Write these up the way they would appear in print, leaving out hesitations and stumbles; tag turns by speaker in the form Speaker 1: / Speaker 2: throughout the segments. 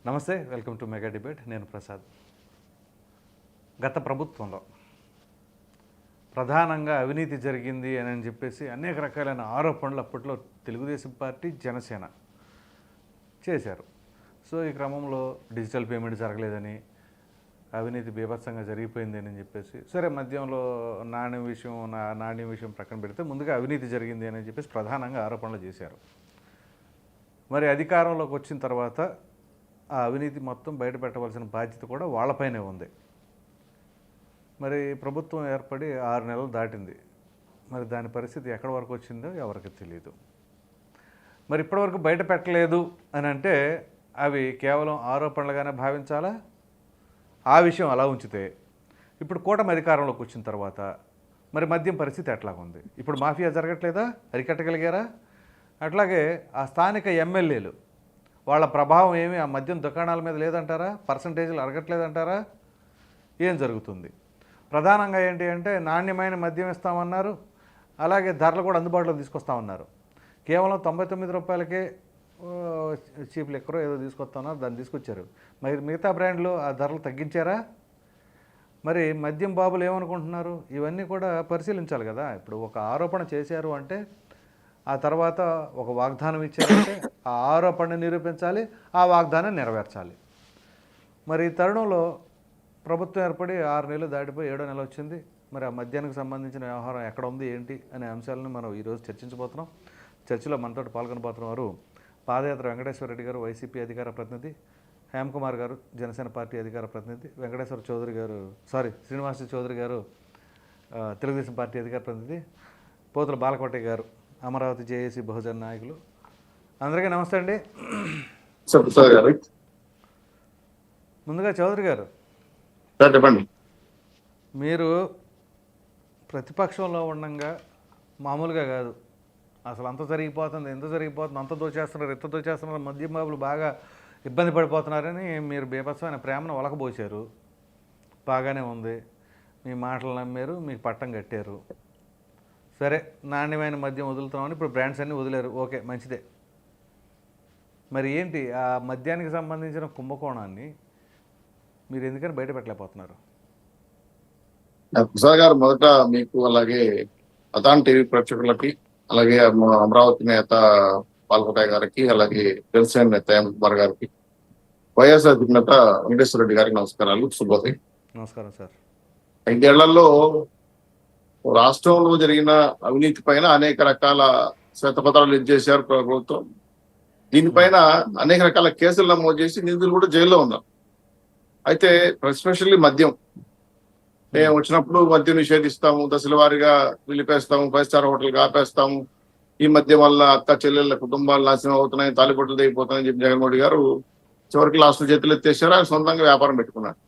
Speaker 1: నమస్తే, welcome to mega debate. నేను ప్రసాద్. గత ప్రభుత్వంలో ప్రధానంగా అవినీతి జరిగింది అని చెప్పేసి అనేక రకాలైన ఆరోపణలు అప్పట్లో తెలుగుదేశం పార్టీ, జనసేన చేశారు. సో ఈ క్రమంలో డిజిటల్ పేమెంట్ జరగలేదని, అవినీతి బీభత్సంగా జరిగిపోయింది అని చెప్పేసి, సరే మద్యంలో నాణ్యం విషయం ప్రక్కన పెడితే ముందుగా అవినీతి జరిగింది అని చెప్పేసి ప్రధానంగా ఆరోపణలు చేశారు. మరి అధికారంలోకి వచ్చిన తర్వాత ఆ అవినీతి మొత్తం బయట పెట్టవలసిన బాధ్యత కూడా వాళ్ళపైనే ఉంది. మరి ప్రభుత్వం ఏర్పడి 6 నెలలు దాటింది. మరి దాని పరిస్థితి ఎక్కడి వరకు వచ్చిందో ఎవరికి తెలియదు. మరి ఇప్పటివరకు బయట పెట్టలేదు అని అంటే అవి కేవలం ఆరోపణలుగానే భావించాలా? ఆ విషయం అలా ఉంచితే ఇప్పుడు కూటమి అధికారంలోకి వచ్చిన తర్వాత మరి మద్యం పరిస్థితి ఎట్లాగుంది? ఇప్పుడు మాఫియా జరగట్లేదా? అరికట్టగలిగారా? అట్లాగే ఆ స్థానిక ఎమ్మెల్యేలు వాళ్ళ ప్రభావం ఏమి ఆ మద్యం దుకాణాల మీద లేదంటారా? పర్సంటేజీలు అరగట్లేదంటారా? ఏం జరుగుతుంది? ప్రధానంగా ఏంటి అంటే నాణ్యమైన మద్యం ఇస్తామన్నారు, అలాగే ధరలు కూడా అందుబాటులో తీసుకొస్తామన్నారు. కేవలం 99 రూపాయలకే చీప్ లిక్కర్ ఏదో తీసుకొస్తామన్నారు, దాన్ని తీసుకొచ్చారు. మరి మిగతా బ్రాండ్లు ఆ ధరలు తగ్గించారా? మరి మద్యం బాబులు ఏమనుకుంటున్నారు? ఇవన్నీ కూడా పరిశీలించాలి కదా. ఇప్పుడు ఒక ఆరోపణ చేశారు అంటే ఆ తర్వాత ఒక వాగ్దానం ఇచ్చారంటే ఆ ఆరోపణను నిరూపించాలి, ఆ వాగ్దానం నెరవేర్చాలి. మరి ఈ తరుణంలో ప్రభుత్వం ఏర్పడి 6 నెలలు దాటిపోయి 7వ నెల వచ్చింది. మరి ఆ మద్యానికి సంబంధించిన వ్యవహారం ఎక్కడ ఉంది ఏంటి అనే అంశాలను మనం ఈరోజు చర్చించబోతున్నాం. చర్చలో మనతో పాల్గొనబోతున్న వారు పాదయాత్ర వెంకటేశ్వర రెడ్డి గారు, వైసీపీ అధికార ప్రతినిధి, హేమ్ కుమార్ గారు, జనసేన పార్టీ అధికార ప్రతినిధి, శ్రీనివాస చౌదరి గారు తెలుగుదేశం పార్టీ అధికార ప్రతినిధి, పోతుల బాలకోట గారు అమరావతి జేఏసీ బహుజన నాయకులు. అందరికీ నమస్తే అండి. ముందుగా చౌదరి గారు,
Speaker 2: చెప్పండి.
Speaker 1: మీరు ప్రతిపక్షంలో ఉండగా మామూలుగా కాదు, అసలు అంత జరిగిపోతుంది, ఎంత జరిగిపోతుంది, అంత దోచేస్తున్నారు, ఎంత దోచేస్తున్నారు, మద్యం బాబులు బాగా ఇబ్బంది పడిపోతున్నారని మీరు బీభత్సమైన ప్రేమను ఒలకబోసారు. బాగానే ఉంది, మీ మాటలు నమ్మారు, మీకు పట్టం కట్టారు. సరే, నాణ్యమైన మద్యం వదులుతామని ఇప్పుడు బ్రాండ్స్ అన్నీ వదిలేరు, ఓకే, మంచిదే. మరి ఏంటి ఆ మద్యానికి సంబంధించిన కుంభకోణాన్ని మీరు ఎందుకని బయట పెట్టలేకపోతున్నారు?
Speaker 2: ప్రసాద్ గారు, మొదట మీకు అలాగే అదాన్ టీవీ ప్రేక్షకులకి, అలాగే అమరావతి నేత పాల్గొటాయ్ గారికి, అలాగే జనసేన నేత హేమ్ కుమార్ గారికి, వైఎస్ఆర్ అధినేత వెంకటేశ్వర రెడ్డి గారికి నమస్కారాలు. శుభోదయం.
Speaker 1: నమస్కారం సార్.
Speaker 2: 5 ఏళ్లలో రాష్ట్రంలో జరిగిన అవినీతి పైన అనేక రకాల శ్వేతపత్రాలు ఇచ్చేశారు ప్రభుత్వం. దీనిపైన అనేక రకాల కేసులు నమోదు చేసి నిందితులు కూడా జైల్లో ఉన్నారు. అయితే ఎస్పెషల్లీ మద్యం మేము వచ్చినప్పుడు మద్యం నిషేధిస్తాము, దశల వారీగా నిలిపేస్తాము, 5 స్టార్ హోటల్ ఆపేస్తాము, ఈ మద్యం వల్ల అక్క చెల్లెళ్ళ కుటుంబాలు నాశనం అవుతున్నాయి, తాలిబొట్లు దిగిపోతున్నాయని చెప్పి జగన్మోహన్ గారు చివరికి లాస్ట్ చేతులు ఎత్తేసారు. ఆయన సొంతంగా వ్యాపారం పెట్టుకున్నారు.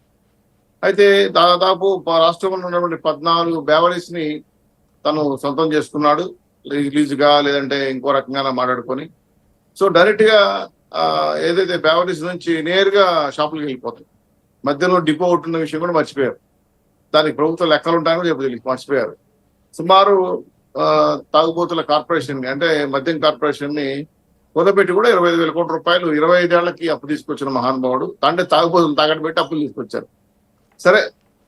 Speaker 2: అయితే దాదాపు రాష్ట్రంలో ఉన్నటువంటి 14 బేవరీస్ ని తను సొంతం చేసుకున్నాడు, లీజుగా లేదంటే ఇంకో రకంగా మాట్లాడుకొని. సో డైరెక్ట్ గా ఏదైతే బేవరీస్ నుంచి నేరుగా షాపులకు వెళ్ళిపోతాయి. మధ్యలో డిపో ఉంటున్న విషయం కూడా మర్చిపోయారు. దానికి ప్రభుత్వ లెక్కలు ఉంటాయని కూడా చెప్పి మర్చిపోయారు. సుమారు తాగుబోతుల కార్పొరేషన్ అంటే మద్యం కార్పొరేషన్ ని కుదపెట్టి కూడా 25,000 కోట్ల రూపాయలు 25 ఏళ్లకి అప్పు తీసుకొచ్చిన మహానుభావుడు. తాంటే తాగుబోతులు తాగట్టు పెట్టి అప్పులు తీసుకొచ్చారు. సరే,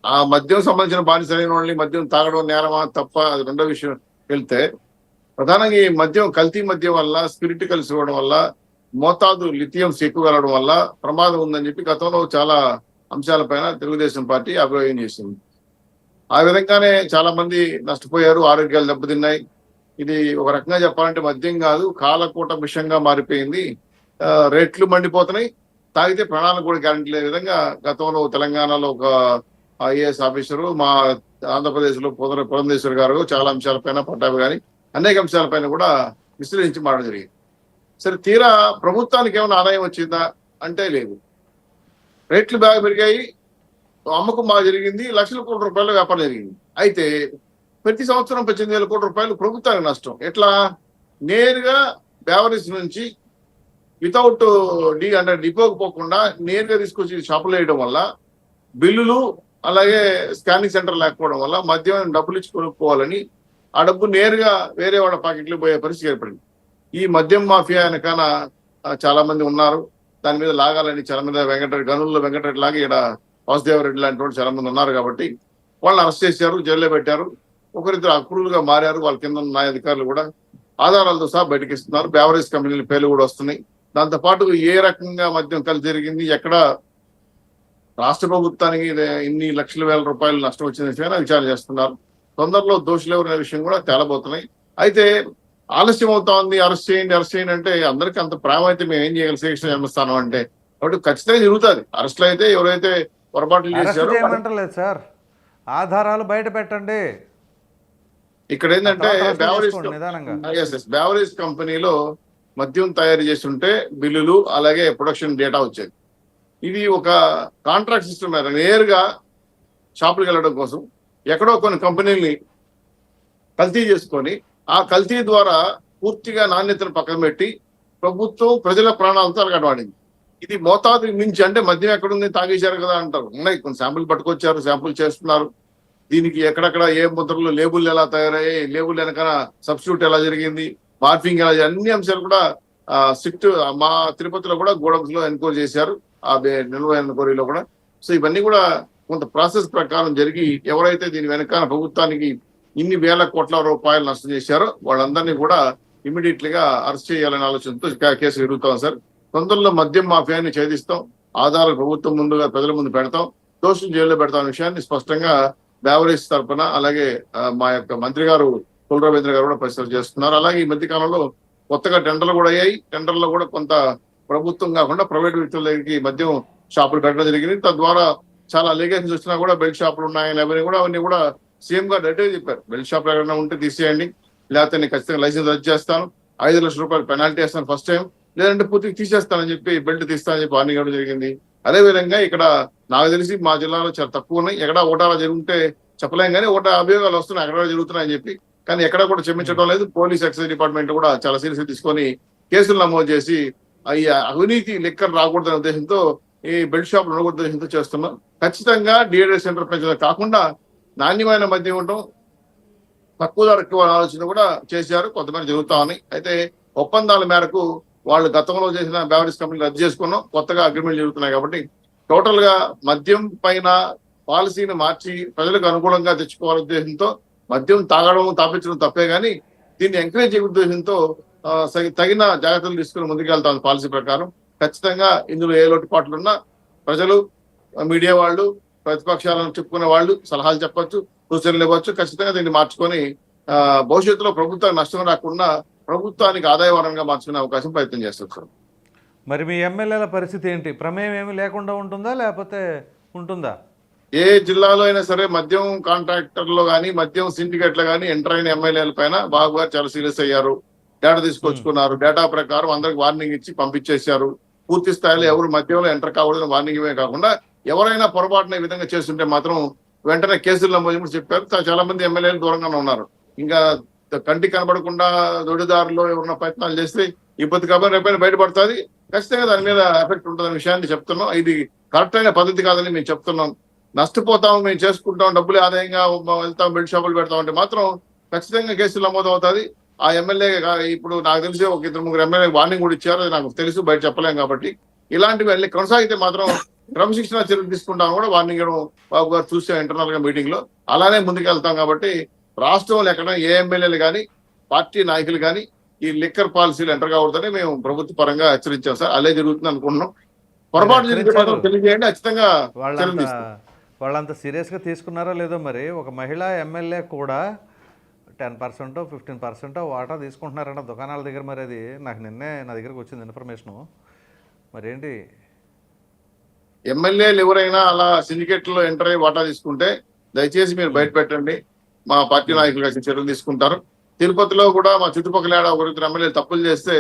Speaker 2: ఆ మద్యం సంబంధించిన బానిసైన వాళ్ళని మద్యం తాగడం నేరమా తప్ప, అది రెండో విషయం వెళ్తే, ప్రధానంగా ఈ మద్యం కల్తీ మద్యం వల్ల, స్పిరిట్ కలిసి ఇవ్వడం వల్ల, మోతాదు లిథియంస్ ఎక్కువ కలవడం వల్ల ప్రమాదం ఉందని చెప్పి గతంలో చాలా అంశాలపైన తెలుగుదేశం పార్టీ అభిప్రాయం చేసింది. ఆ విధంగానే చాలా మంది నష్టపోయారు, ఆరోగ్యాలు దెబ్బతిన్నాయి. ఇది ఒక రకంగా చెప్పాలంటే మద్యం కాదు, కాలకూట విషయంగా మారిపోయింది. రేట్లు మండిపోతున్నాయి, తాగితే ప్రాణాలకు కూడా గ్యారంటీ లేని విధంగా గతంలో తెలంగాణలో ఒక ఐఏఎస్ ఆఫీసరు, మా ఆంధ్రప్రదేశ్ లో పురంధేశ్వర్ గారు చాలా అంశాలపైన, పట్టాభి గాని అనేక అంశాలపైన కూడా విశ్లేషించి మాట్లాడడం జరిగింది. సరే, తీరా ప్రభుత్వానికి ఏమైనా ఆదాయం వచ్చిందా అంటే లేదు. రేట్లు బాగా పెరిగాయి, అమ్మకం బాగా జరిగింది, లక్షల కోట్ల రూపాయల వ్యాపారం జరిగింది. అయితే ప్రతి సంవత్సరం 18,000 కోట్ల రూపాయలు ప్రభుత్వానికి నష్టం. ఎట్లా? నేరుగా బేవరీస్ నుంచి వితౌట్ అంటే డిపోకి పోకుండా నేరుగా తీసుకొచ్చి షాపులు వేయడం వల్ల, బిల్లులు అలాగే స్కానింగ్ సెంటర్ లేకపోవడం వల్ల మద్యం డబ్బులు ఇచ్చి కొనుక్కోవాలని ఆ డబ్బు నేరుగా వేరే వాళ్ళ పాకెట్లు పోయే పరిస్థితి ఏర్పడింది. ఈ మద్యం మాఫియా వెనకాల చాలా మంది ఉన్నారు. దాని మీద లాగాలని చాలా మంది వెంకటరెడ్డి గనుల్లో వెంకటరెడ్డి లాగా ఇక్కడ వాసుదేవరెడ్డి లాంటి వాళ్ళు చాలా మంది ఉన్నారు కాబట్టి వాళ్ళని అరెస్ట్ చేశారు, జైల్లో పెట్టారు. ఒకరిద్దరు అక్రూలుగా మారారు. వాళ్ళ కింద ఉన్న న్యాయ అధికారులు కూడా ఆధారాలతో సహా బయటకి ఇస్తున్నారు. బేవరేజ్ కంపెనీల పేర్లు కూడా వస్తున్నాయి. దాంతో పాటు ఏ రకంగా మద్యం కలిసి జరిగింది, ఎక్కడ రాష్ట్ర ప్రభుత్వానికి ఇన్ని లక్షల వేల రూపాయలు నష్టం వచ్చిన విషయాన్ని విచారణ చేస్తున్నారు. తొందరలో దోషులు ఎవరనే విషయం కూడా తేలబోతున్నాయి. అయితే ఆలస్యం అవుతా ఉంది, అరెస్ట్ చేయండి అంటే అందరికీ అంత ప్రేమ అయితే మేము ఏం చేయగలం శ్రీకృష్ణ జన్మస్థానం అంటే. కాబట్టి ఖచ్చితంగా జరుగుతుంది. అరెస్టులు అయితే ఎవరైతే పొరపాట్లు చేశారో
Speaker 1: చేయమంటలేదు సార్, ఆధారాలు బయట పెట్టండి.
Speaker 2: ఇక్కడ ఏంటంటే బేవరేజ్ కంపెనీలో మద్యం తయారు చేస్తుంటే బిల్లులు అలాగే ప్రొడక్షన్ డేటా వచ్చేది. ఇది ఒక కాంట్రాక్ట్ సిస్టమ్ మీద నేరుగా షాపులకు వెళ్ళడం కోసం ఎక్కడో కొన్ని కంపెనీల్ని కల్తీ చేసుకొని ఆ కల్తీ ద్వారా పూర్తిగా నాణ్యతను పక్కన పెట్టి ప్రభుత్వం ప్రజల ప్రాణాలతో అలగడవాడింది. ఇది మోతాదుకి మించి, అంటే మద్యం ఎక్కడుంది తాగేశారు కదా అంటారు. ఉన్నాయి కొన్ని శాంపుల్ పట్టుకొచ్చారు, శాంపుల్ చేస్తున్నారు. దీనికి ఎక్కడెక్కడ ఏ ముద్రలు, లేబుల్ ఎలా తయారయ్యాయి, లేబుల్ వెనక సబ్స్టిట్యూట్ ఎలా జరిగింది, మార్ఫింగ్ ఎలా, అన్ని అంశాలు కూడా స్ట్రిక్ట్ మా తిరుపతిలో కూడా గోడమ్స్ లో ఎన్క్వైరీ చేశారు. ఆ నిల్వ ఎన్క్వైరీలో కూడా. సో ఇవన్నీ కూడా కొంత ప్రాసెస్ ప్రకారం జరిగి ఎవరైతే దీని వెనకాల ప్రభుత్వానికి ఇన్ని వేల కోట్ల రూపాయలు నష్టం చేశారో వాళ్ళందరినీ కూడా ఇమీడియట్లీగా అరెస్ట్ చేయాలనే ఆలోచనతో కేసు ఎదుగుతాం సార్. తొందరలో మద్యం మాఫియాని ఛేదిస్తాం, ఆధారాలు ప్రభుత్వం ముందుగా ప్రజల ముందు పెడతాం, దోషులు జైల్లో పెడతాం విషయాన్ని స్పష్టంగా బేవరేజ్ తరఫున అలాగే మా యొక్క మంత్రి గారు కుల రవీంద్ర గారు కూడా పరిశీలన చేస్తున్నారు. అలాగే ఈ మధ్య కాలంలో కొత్తగా టెండర్లు కూడా అయ్యాయి. టెండర్లో కూడా కొంత ప్రభుత్వం కాకుండా ప్రైవేట్ వ్యక్తుల దగ్గరికి మద్యం షాపులు పెట్టడం జరిగింది. తద్వారా చాలా అలిగేషన్స్ వచ్చినా కూడా బెల్ట్ షాపులు ఉన్నాయని అవన్నీ కూడా సీఎం గారు డైరెక్ట్గా చెప్పారు. బెల్ట్ షాపులు ఎక్కడైనా ఉంటే తీసేయండి, లేకపోతే నేను ఖచ్చితంగా లైసెన్స్ రద్దు చేస్తాను, 5 లక్షల రూపాయలు పెనాల్టీ వేస్తాను ఫస్ట్ టైం, లేదంటే పూర్తిగా తీసేస్తానని చెప్పి బెల్ట్ తీస్తానని చెప్పి వార్నింగ్ ఇవ్వడం జరిగింది. అదేవిధంగా ఇక్కడ నాకు తెలిసి మా జిల్లాలో చాలా తక్కువ ఉన్నాయి. ఎక్కడ ఓటాలా జరుగుంటే చెప్పలేం కానీ ఓట అభియోగాలు వస్తున్నాయి, ఎక్కడ జరుగుతున్నాయని చెప్పి. కానీ ఎక్కడ కూడా క్షమించడం లేదు. పోలీస్ ఎక్సైజ్ డిపార్ట్మెంట్ కూడా చాలా సీరియస్ తీసుకొని కేసులు నమోదు చేసి ఈ అవినీతి లెక్కలు రాకూడదనే ఉద్దేశంతో ఈ బెల్ట్ షాపులు ఉండకూడదు ఉద్దేశంతో చేస్తున్నాం. ఖచ్చితంగా డిఐడిఎస్ సెంటర్ పెంచడం కాకుండా నాణ్యమైన మద్యం ఉండటం, తక్కువ ధరకు ఆలోచన కూడా చేశారు. కొంతమంది జరుగుతా ఉన్నాయి. అయితే ఒప్పందాల మేరకు వాళ్ళు గతంలో చేసిన బేవరేజ్ కంపెనీలు రద్దు చేసుకున్నాం, కొత్తగా అగ్రిమెంట్ జరుగుతున్నాయి. కాబట్టి టోటల్ గా మద్యం పైన పాలసీని మార్చి ప్రజలకు అనుకూలంగా తెచ్చుకోవాలనే ఉద్దేశంతో మద్యం తాగడం తాపించడం తప్పే కానీ దీన్ని ఎంకరేజ్ చేయ ఉద్దేశంతో తగిన జాగ్రత్తలు తీసుకుని ముందుకెళ్తాం. పాలసీ ప్రకారం ఖచ్చితంగా ఇందులో ఏ లోటుపాట్లు ఉన్నా ప్రజలు, మీడియా వాళ్ళు, ప్రతిపక్షాలను చెప్పుకునే వాళ్ళు సలహాలు చెప్పొచ్చు, సూచనలు ఇవ్వచ్చు. ఖచ్చితంగా దీన్ని మార్చుకొని భవిష్యత్తులో ప్రభుత్వానికి నష్టం రాకుండా ప్రభుత్వానికి ఆదాయ వరంగా మార్చుకునే అవకాశం ప్రయత్నం చేస్తారు.
Speaker 1: మరి మీ ఎమ్మెల్యేల పరిస్థితి ఏంటి? ప్రమేయం ఏమి లేకుండా ఉంటుందా లేకపోతే ఉంటుందా?
Speaker 2: ఏ జిల్లాలో అయినా సరే మద్యం కాంట్రాక్టర్లో కానీ మద్యం సిండికేట్లో కానీ ఎంటర్ అయిన ఎమ్మెల్యేల పైన బాబు గారు చాలా సీరియస్ అయ్యారు. డేటా తీసుకొచ్చుకున్నారు. డేటా ప్రకారం అందరికి వార్నింగ్ ఇచ్చి పంపించేశారు. పూర్తి స్థాయిలో ఎవరు మద్యంలో ఎంటర్ కాకూడదని వార్నింగ్ ఇవే కాకుండా ఎవరైనా పొరపాటున ఈ విధంగా చేస్తుంటే మాత్రం వెంటనే కేసులు నమోదు చెప్పారు. చాలా మంది ఎమ్మెల్యేలు దూరంగానే ఉన్నారు. ఇంకా కంటికి కనబడకుండా దొడిదారులో ఎవరైనా ప్రయత్నాలు చేస్తే ఇబ్బంది కాబట్టి రేపైనా బయటపడుతుంది. ఖచ్చితంగా దాని మీద ఎఫెక్ట్ ఉంటుందనే విషయాన్ని చెప్తున్నాం. ఇది కరెక్ట్ అయిన పద్ధతి కాదని మేము చెప్తున్నాం. నష్టపోతాం, మేము చేసుకుంటాం, డబ్బులు ఆదాయంగా వెళ్తాం, బెల్ట్ షాపులు పెడతాం అంటే మాత్రం ఖచ్చితంగా కేసులు నమోదు అవుతుంది. ఆ ఎమ్మెల్యే ఇప్పుడు నాకు తెలిసి ఒక 2-3 ఎమ్మెల్యే వార్నింగ్ కూడా ఇచ్చారు. అది నాకు తెలుసు, బయట చెప్పలేం. కాబట్టి ఇలాంటివి వెళ్ళి కొనసాగితే మాత్రం క్రమశిక్షణ చర్యలు తీసుకుంటాం కూడా వార్నింగ్ ఇవ్వడం బాబు గారు చూసే ఇంటర్నల్ గా మీటింగ్ లో అలానే ముందుకెళ్తాం. కాబట్టి రాష్ట్రంలో ఎక్కడ ఏ ఎమ్మెల్యేలు కానీ పార్టీ నాయకులు కానీ ఈ లిక్కర్ పాలసీలు ఎంటర్ కావద్దని మేము ప్రభుత్వ పరంగా హెచ్చరించాం సార్. అదే జరుగుతుంది అనుకుంటున్నాం. పొరపాటు జరిగితే మాత్రం తెలియజేయండి, ఖచ్చితంగా
Speaker 1: వాళ్ళంత సీరియస్గా తీసుకున్నారో లేదో. మరి ఒక మహిళా ఎమ్మెల్యే కూడా 10%, 15% వాటా తీసుకుంటున్నారంట దుకాణాల దగ్గర. మరి అది నాకు నిన్నే నా దగ్గరకు వచ్చింది ఇన్ఫర్మేషను. మరి ఏంటి?
Speaker 2: ఎమ్మెల్యేలు ఎవరైనా అలా సిండికేట్ లో ఎంటర్ అయ్యి వాటా తీసుకుంటే దయచేసి మీరు బయట పెట్టండి. మా పార్టీ నాయకులు కలిసి చర్యలు తీసుకుంటారు. తిరుపతిలో కూడా మా చుట్టుపక్కల 1-2 ఎమ్మెల్యేలు తప్పులు చేస్తే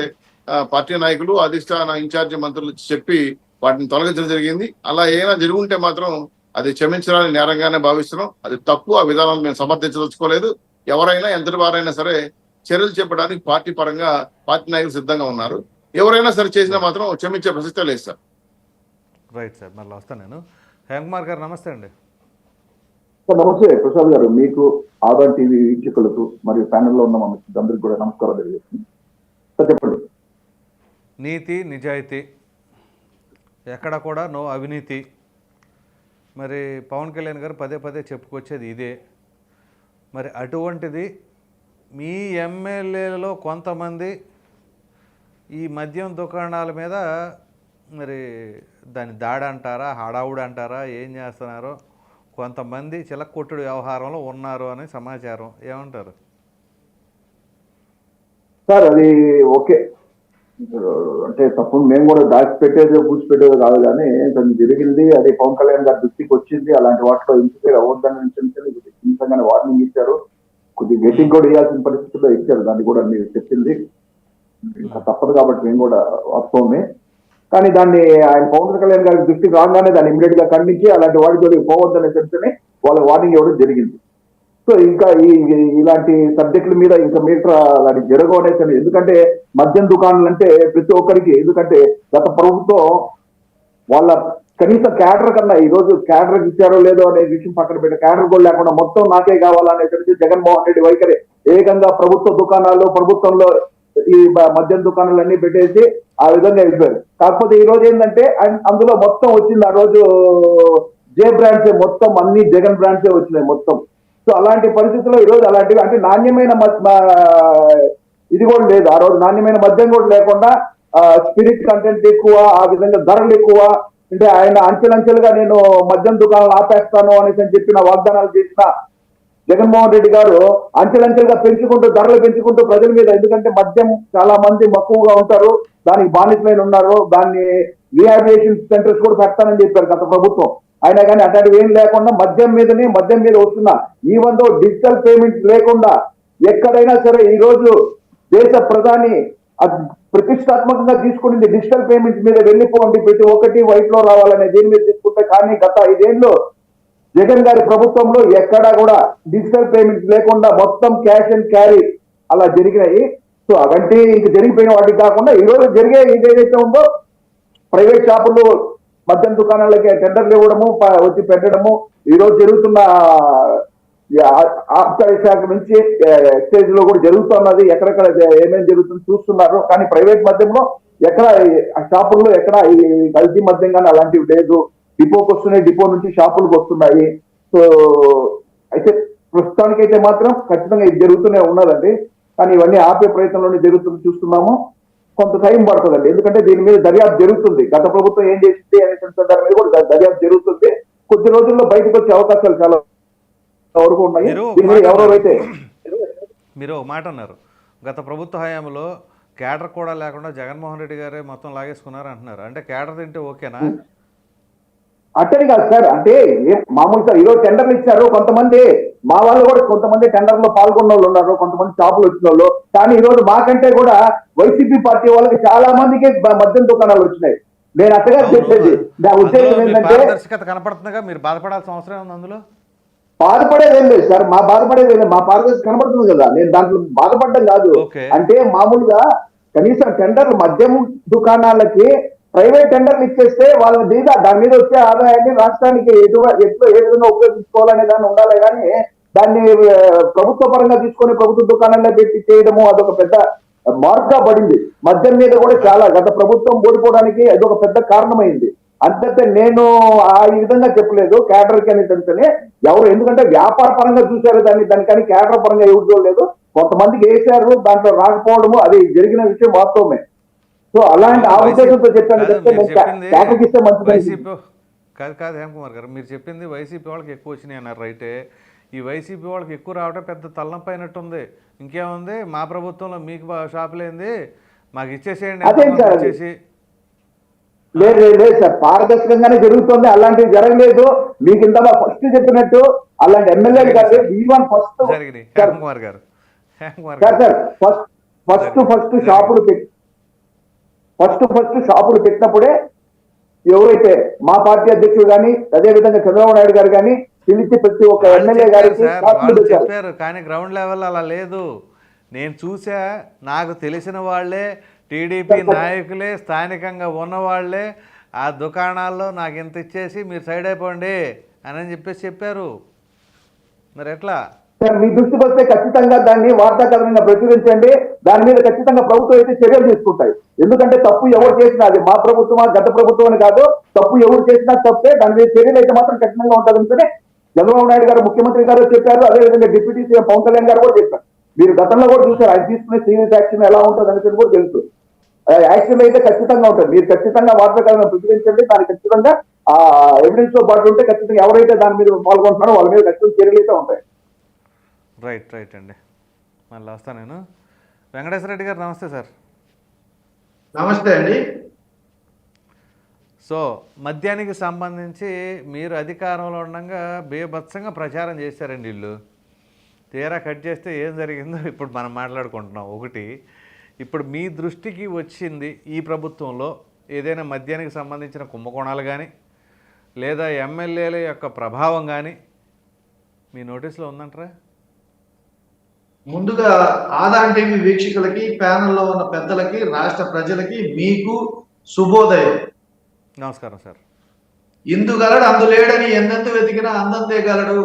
Speaker 2: పార్టీ నాయకులు, అధిష్టాన ఇన్ఛార్జి మంత్రులు చెప్పి వాటిని తొలగించడం జరిగింది. అలా ఏమైనా జరుగుంటే మాత్రం అది క్షమించడానికి నేరంగానే భావిస్తున్నాం. అది తప్పు. ఆ విధానాన్ని మేము సమర్థించదలుచుకోలేదు. ఎవరైనా ఎంతటి వారైనా సరే చర్యలు చెప్పడానికి పార్టీ పరంగా పార్టీ నాయకులు సిద్ధంగా ఉన్నారు. ఎవరైనా సరే చేసినా మాత్రం క్షమించే ప్రసక్తే లేదు సార్.
Speaker 1: రైట్ సార్, మళ్ళీ వస్తాను నేను. హేమకుమార్ గారు నమస్తే అండి.
Speaker 3: నమస్తే ప్రసాద్ గారు. మీకు ఆదాన్ టీవీ వీక్షకులకు మరియు ప్యానెల్లో ఉన్న మన అందరికి కూడా నమస్కారం తెలియజేస్తుంది. చెప్పండి.
Speaker 1: నీతి నిజాయితీ ఎక్కడ కూడా నో అవినీతి. మరి పవన్ కళ్యాణ్ గారు పదే పదే చెప్పుకొచ్చేది ఇదే. మరి అటువంటిది మీ ఎమ్మెల్యేలలో కొంతమంది ఈ మద్యం దుకాణాల మీద మరి దాన్ని దాడి అంటారా, హడావుడి అంటారా, ఏం చేస్తున్నారో కొంతమంది చిలక్కొట్టుడు వ్యవహారంలో ఉన్నారు అని సమాచారం. ఏమంటారు
Speaker 3: సార్? అది ఓకే, అంటే తప్పు మేము కూడా దాచిపెట్టేది పూచిపెట్టేది కాదు, కానీ తను జరిగింది అది పవన్ కళ్యాణ్ గారి దృష్టికి వచ్చింది. అలాంటి వాటిలో ఇంటికి అవ్వద్దని నిజంగానే వార్నింగ్ ఇచ్చారు. కొద్దిగా గెట్టింగ్ కూడా ఇవ్వాల్సిన పరిస్థితుల్లో ఇచ్చారు. దాన్ని కూడా మీరు చెప్పింది ఇంకా తప్పదు కాబట్టి మేము కూడా వాస్తవమే. కానీ దాన్ని ఆయన పవన్ కళ్యాణ్ గారి దృష్టికి రాగానే దాన్ని ఇమీడియట్ గా ఖండించి అలాంటి వాటితో పోవద్దనే సెన్స్ని వాళ్ళకి వార్నింగ్ ఇవ్వడం జరిగింది. సో ఇంకా ఇలాంటి సబ్జెక్టుల మీద ఇంకా మీటర్ అలాంటి జరగవనేసి, ఎందుకంటే మద్యం దుకాణాలు అంటే ప్రతి ఒక్కరికి, ఎందుకంటే గత ప్రభుత్వం వాళ్ళ కనీస క్యాడర్ కన్నా ఈ రోజు క్యాడర్ ఇచ్చారో లేదో అనే విషయం పక్కన పెట్టి క్యాడర్ కూడా లేకుండా మొత్తం నాకే కావాలనేసరికి జగన్మోహన్ రెడ్డి వైఖరి ఏకంగా ప్రభుత్వ దుకాణాలు, ప్రభుత్వంలో ఈ మద్యం దుకాణాలన్నీ పెట్టేసి ఆ విధంగా వెళ్ళిపోయారు. కాకపోతే ఈ రోజు ఏంటంటే అందులో మొత్తం వచ్చింది ఆ రోజు జే బ్రాండ్సే, మొత్తం అన్ని జగన్ బ్రాండ్సే వచ్చినాయి మొత్తం. సో అలాంటి పరిస్థితుల్లో ఈ రోజు అలాంటివి అంటే నాణ్యమైన ఇది కూడా లేదు. ఆ రోజు నాణ్యమైన మద్యం కూడా లేకుండా స్పిరిట్ కంటెంట్ ఎక్కువ, ఆ విధంగా ధరలు ఎక్కువ. అంటే ఆయన అంచెలంచెలుగా నేను మద్యం దుకాణాలు ఆపేస్తాను అనేసి చెప్పిన వాగ్దానాలు చేసిన జగన్మోహన్ రెడ్డి గారు అంచెలంచెలుగా పెంచుకుంటూ ధరలు పెంచుకుంటూ ప్రజల మీద, ఎందుకంటే మద్యం చాలా మంది మక్కువగా ఉంటారు, దానికి బానిసమైన ఉన్నారు, దాన్ని రీహాబిలిటేషన్ సెంటర్స్ కూడా పెడతానని చెప్పారు గత ప్రభుత్వం. అయినా కానీ అట్లాంటివి ఏం లేకుండా మద్యం మీద వస్తున్న ఈవెన్ దో డిజిటల్ పేమెంట్స్ లేకుండా ఎక్కడైనా సరే ఈ రోజు దేశ ప్రధాని ప్రతిష్టాత్మకంగా తీసుకునింది డిజిటల్ పేమెంట్స్ మీద వెళ్ళిపోండి, ప్రతి ఒక్కటి వైట్ లో రావాలనే దీని మీద తీసుకుంటే. కానీ గత 5 ఏళ్ళు జగన్ గారి ప్రభుత్వంలో ఎక్కడా కూడా డిజిటల్ పేమెంట్స్ లేకుండా మొత్తం క్యాష్ అండ్ క్యారీ అలా జరిగినాయి. సో అవంటే ఇంక జరిగిపోయిన వాటికి కాకుండా ఈ రోజు జరిగే ఇదేదైతే ఉందో ప్రైవేట్ షాపుల్లో మద్యం దుకాణాలకి టెండర్లు ఇవ్వడము, వచ్చి పెట్టడము, ఈ రోజు జరుగుతున్న ఆబ్కారీ శాఖ నుంచి ఎక్సైజ్ లో కూడా జరుగుతున్నది. ఎక్కడెక్కడ ఏమేమి జరుగుతుంది చూస్తున్నారు. కానీ ప్రైవేట్ మద్యంలో ఎక్కడ షాపుల్లో ఎక్కడ ఈ కల్తీ మద్యం కానీ అలాంటివి లేదు. డిపోకి వస్తున్నాయి, డిపో నుంచి షాపులకు వస్తున్నాయి. సో అయితే ప్రస్తుతానికైతే మాత్రం ఖచ్చితంగా ఇది జరుగుతూనే ఉన్నదండి. కానీ ఇవన్నీ ఆపే ప్రయత్నంలోనే జరుగుతుంది చూస్తున్నాము. కొంత టైం పడుతుందండి, ఎందుకంటే దీని మీద దర్యాప్తు జరుగుతుంది. గత ప్రభుత్వం ఏం చేసింది అనే దాని మీద కూడా దర్యాప్తు జరుగుతుంది. కొద్ది రోజుల్లో బయటకు వచ్చే అవకాశాలు చాలా వరకు ఉన్నాయి. ఎవరైతే
Speaker 1: మీరు ఒక మాట అన్నారు, గత ప్రభుత్వ హయాంలో క్యాడర్ కూడా లేకుండా జగన్మోహన్ రెడ్డి గారే మొత్తం లాగేసుకున్నారు అంటున్నారు. అంటే క్యాడర్ తింటే ఓకేనా?
Speaker 3: అట్టని కాదు సార్, అంటే మామూలు సార్ ఈరోజు టెండర్లు ఇచ్చారు. కొంతమంది మా వాళ్ళు కూడా కొంతమంది టెండర్ లో పాల్గొన్న వాళ్ళు ఉన్నారు, కొంతమంది షాపులు వచ్చిన వాళ్ళు. కానీ ఈ రోజు మాకంటే కూడా వైసీపీ పార్టీ వాళ్ళకి చాలా మందికి మద్యం దుకాణాలు వచ్చినాయి. నేను అట్టగా చెప్పేది నా ఉద్దేశం ఏంటంటే
Speaker 1: పారదర్శకత కనపడుతుందిగా, మీరు బాధపడాల్సిన అవసరం ఉంది అందులో.
Speaker 3: బాధపడేది ఏం లేదు సార్, మా బాధపడేది మా పారదర్శకత కనపడుతుంది కదా, నేను దాంట్లో బాధపడడం కాదు. అంటే మామూలుగా కనీసం టెండర్లు మద్యం దుకాణాలకి ప్రైవేట్ టెండర్లు ఇచ్చేస్తే వాళ్ళ మీద దాని మీద వచ్చే ఆదాయాన్ని రాష్ట్రానికి ఎట్లా ఏ విధంగా ఉపయోగించుకోవాలనే దాన్ని ఉండాలి. కానీ దాన్ని ప్రభుత్వ పరంగా తీసుకొని ప్రభుత్వ దుకాణాల్లో పెట్టి చేయడము అదొక పెద్ద మార్పుగా పడింది. మద్యం మీద కూడా చాలా గత ప్రభుత్వం ఓడిపోవడానికి అదొక పెద్ద కారణమైంది. అంతే నేను ఈ విధంగా చెప్పలేదు క్యాడర్ కి అని తెలుసని ఎవరు, ఎందుకంటే వ్యాపార పరంగా చూశారు దానికని క్యాడర్ పరంగా ఎవరు చూడలేదు. కొంతమందికి వేశారు, దాంట్లో రాకపోవడము అది జరిగిన విషయం వాస్తవమే. సో అలాంటి ఆ ఉద్దేశంతో చెప్పాను.
Speaker 1: కాదు హేమకుమార్ గారు, మీరు చెప్పింది వైసీపీ వాళ్ళకి ఎక్కువ వచ్చినాయి అన్నారు, రైటే. ఈ వైసీపీ వాళ్ళకి ఎక్కువ రావడం పెద్ద తలనొప్పి అయినట్టుంది. ఇంకేముంది, మా ప్రభుత్వంలో మీకు షాపులేంది, మాకు ఇచ్చేసేయండి ఇచ్చేసి.
Speaker 3: లేదు సార్, పారదర్శకంగానే జరుగుతుంది, అలాంటివి జరగలేదు. మీకు ఇంత ఫస్ట్ చెప్పినట్టు అలాంటి ఎమ్మెల్యేలు కాదు ఈవెన్ ఫస్ట్
Speaker 1: జరిగినాయి. హేమకుమార్ గారు
Speaker 3: ఫస్ట్ షాపులు పెట్టినప్పుడే ఎవరైతే మా పార్టీ అధ్యక్షుడు కానీ అదే విధంగా చంద్రబాబు నాయుడు గారు కానీ పిలిచి ప్రతి ఒక్క ఎమ్మెల్యే గారికి
Speaker 1: చెప్పారు. కానీ గ్రౌండ్ లెవెల్ అలా లేదు. నేను చూసా, నాకు తెలిసిన వాళ్ళే, టీడీపీ నాయకులే, స్థానికంగా ఉన్నవాళ్లే ఆ దుకాణాల్లో నాకు ఇంత ఇచ్చేసి మీరు సైడ్ అయిపోండి అని చెప్పేసి చెప్పారు. మరి ఎట్లా?
Speaker 3: సార్ మీ దృష్టికి వస్తే ఖచ్చితంగా దాన్ని వార్తా కథనంగా ప్రచురించండి. దాని మీద ఖచ్చితంగా ప్రభుత్వం అయితే చర్యలు తీసుకుంటాయి. ఎందుకంటే తప్పు ఎవరు చేసినా, అది మా ప్రభుత్వమా గత ప్రభుత్వం అని కాదు, తప్పు ఎవరు చేసినా తప్పే, దాని మీద చర్యలు అయితే మాత్రం కఠినంగా ఉంటుంది. ఎందుకంటే చంద్రబాబు నాయుడు గారు ముఖ్యమంత్రి గారు చెప్పారు, అదేవిధంగా డిప్యూటీ సీఎం పవన్ కళ్యాణ్ గారు కూడా చెప్పారు. మీరు గతంలో కూడా చూసారు ఆయన తీసుకునే సీరియస్ యాక్షన్ ఎలా ఉంటుంది అనేది కూడా తెలుసు. యాక్షన్ అయితే ఖచ్చితంగా ఉంటుంది. మీరు ఖచ్చితంగా వార్తా కథనం ప్రచురించండి. దానికి ఖచ్చితంగా ఆ ఎవిడెన్స్ తో పాటు ఉంటే ఖచ్చితంగా ఎవరైతే దాని మీద పాల్గొంటున్నారో వాళ్ళ మీద ఖచ్చితంగా చర్యలు అయితే ఉంటాయి.
Speaker 1: రైట్ అండి, మళ్ళీ వస్తాను నేను. వెంకటేశ్వర రెడ్డి గారు నమస్తే సార్.
Speaker 4: నమస్తే అండి.
Speaker 1: సో మద్యానికి సంబంధించి మీరు అధికారంలో ఉండగా బేభత్సంగా ప్రచారం చేశారండి వీళ్ళు. తీరా కట్ చేస్తే ఏం జరిగిందో ఇప్పుడు మనం మాట్లాడుకుంటున్నాం. ఒకటి, ఇప్పుడు మీ దృష్టికి వచ్చింది ఈ ప్రభుత్వంలో ఏదైనా మద్యానికి సంబంధించిన కుంభకోణాలు కానీ లేదా ఎమ్మెల్యేల యొక్క ప్రభావం కానీ మీ నోటీసులో ఉందంటారా?
Speaker 4: ముందుగా ఆదాన్ టీవీ వీక్షకులకి, ప్యానెల్లో ఉన్న పెద్దలకి, రాష్ట్ర ప్రజలకి, మీకు శుభోదయం.
Speaker 1: నమస్కారం సార్.
Speaker 4: ఇందుగలడు అందులేడని ఎందెంత వెతికినా అందంతే గలడు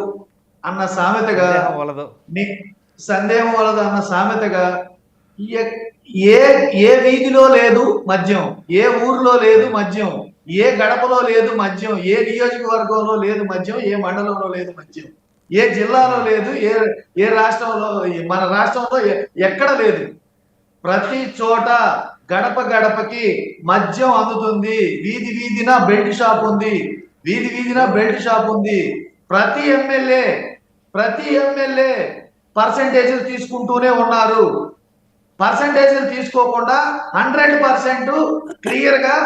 Speaker 4: అన్న సామెతగా, సందేహం వలదు అన్న సామెతగా, ఏ ఏ వీధిలో లేదు మద్యం, ఏ ఊర్లో లేదు మద్యం, ఏ గడపలో లేదు మద్యం, ఏ నియోజకవర్గంలో లేదు మద్యం, ఏ మండలంలో లేదు మద్యం, ఏ జిల్లాలో లేదు, ఏ రాష్ట్రంలో, మన రాష్ట్రంలో ఎక్కడ లేదు. ప్రతి చోట గడప గడపకి మద్యం అందుతుంది. వీధి వీధిన బెల్ట్ షాప్ ఉంది, వీధి వీధిన బెల్ట్ షాప్ ఉంది. ప్రతి ఎమ్మెల్యే పర్సంటేజీలు తీసుకుంటూనే ఉన్నారు. పర్సంటేజీలు తీసుకోకుండా 100% క్లియర్ గా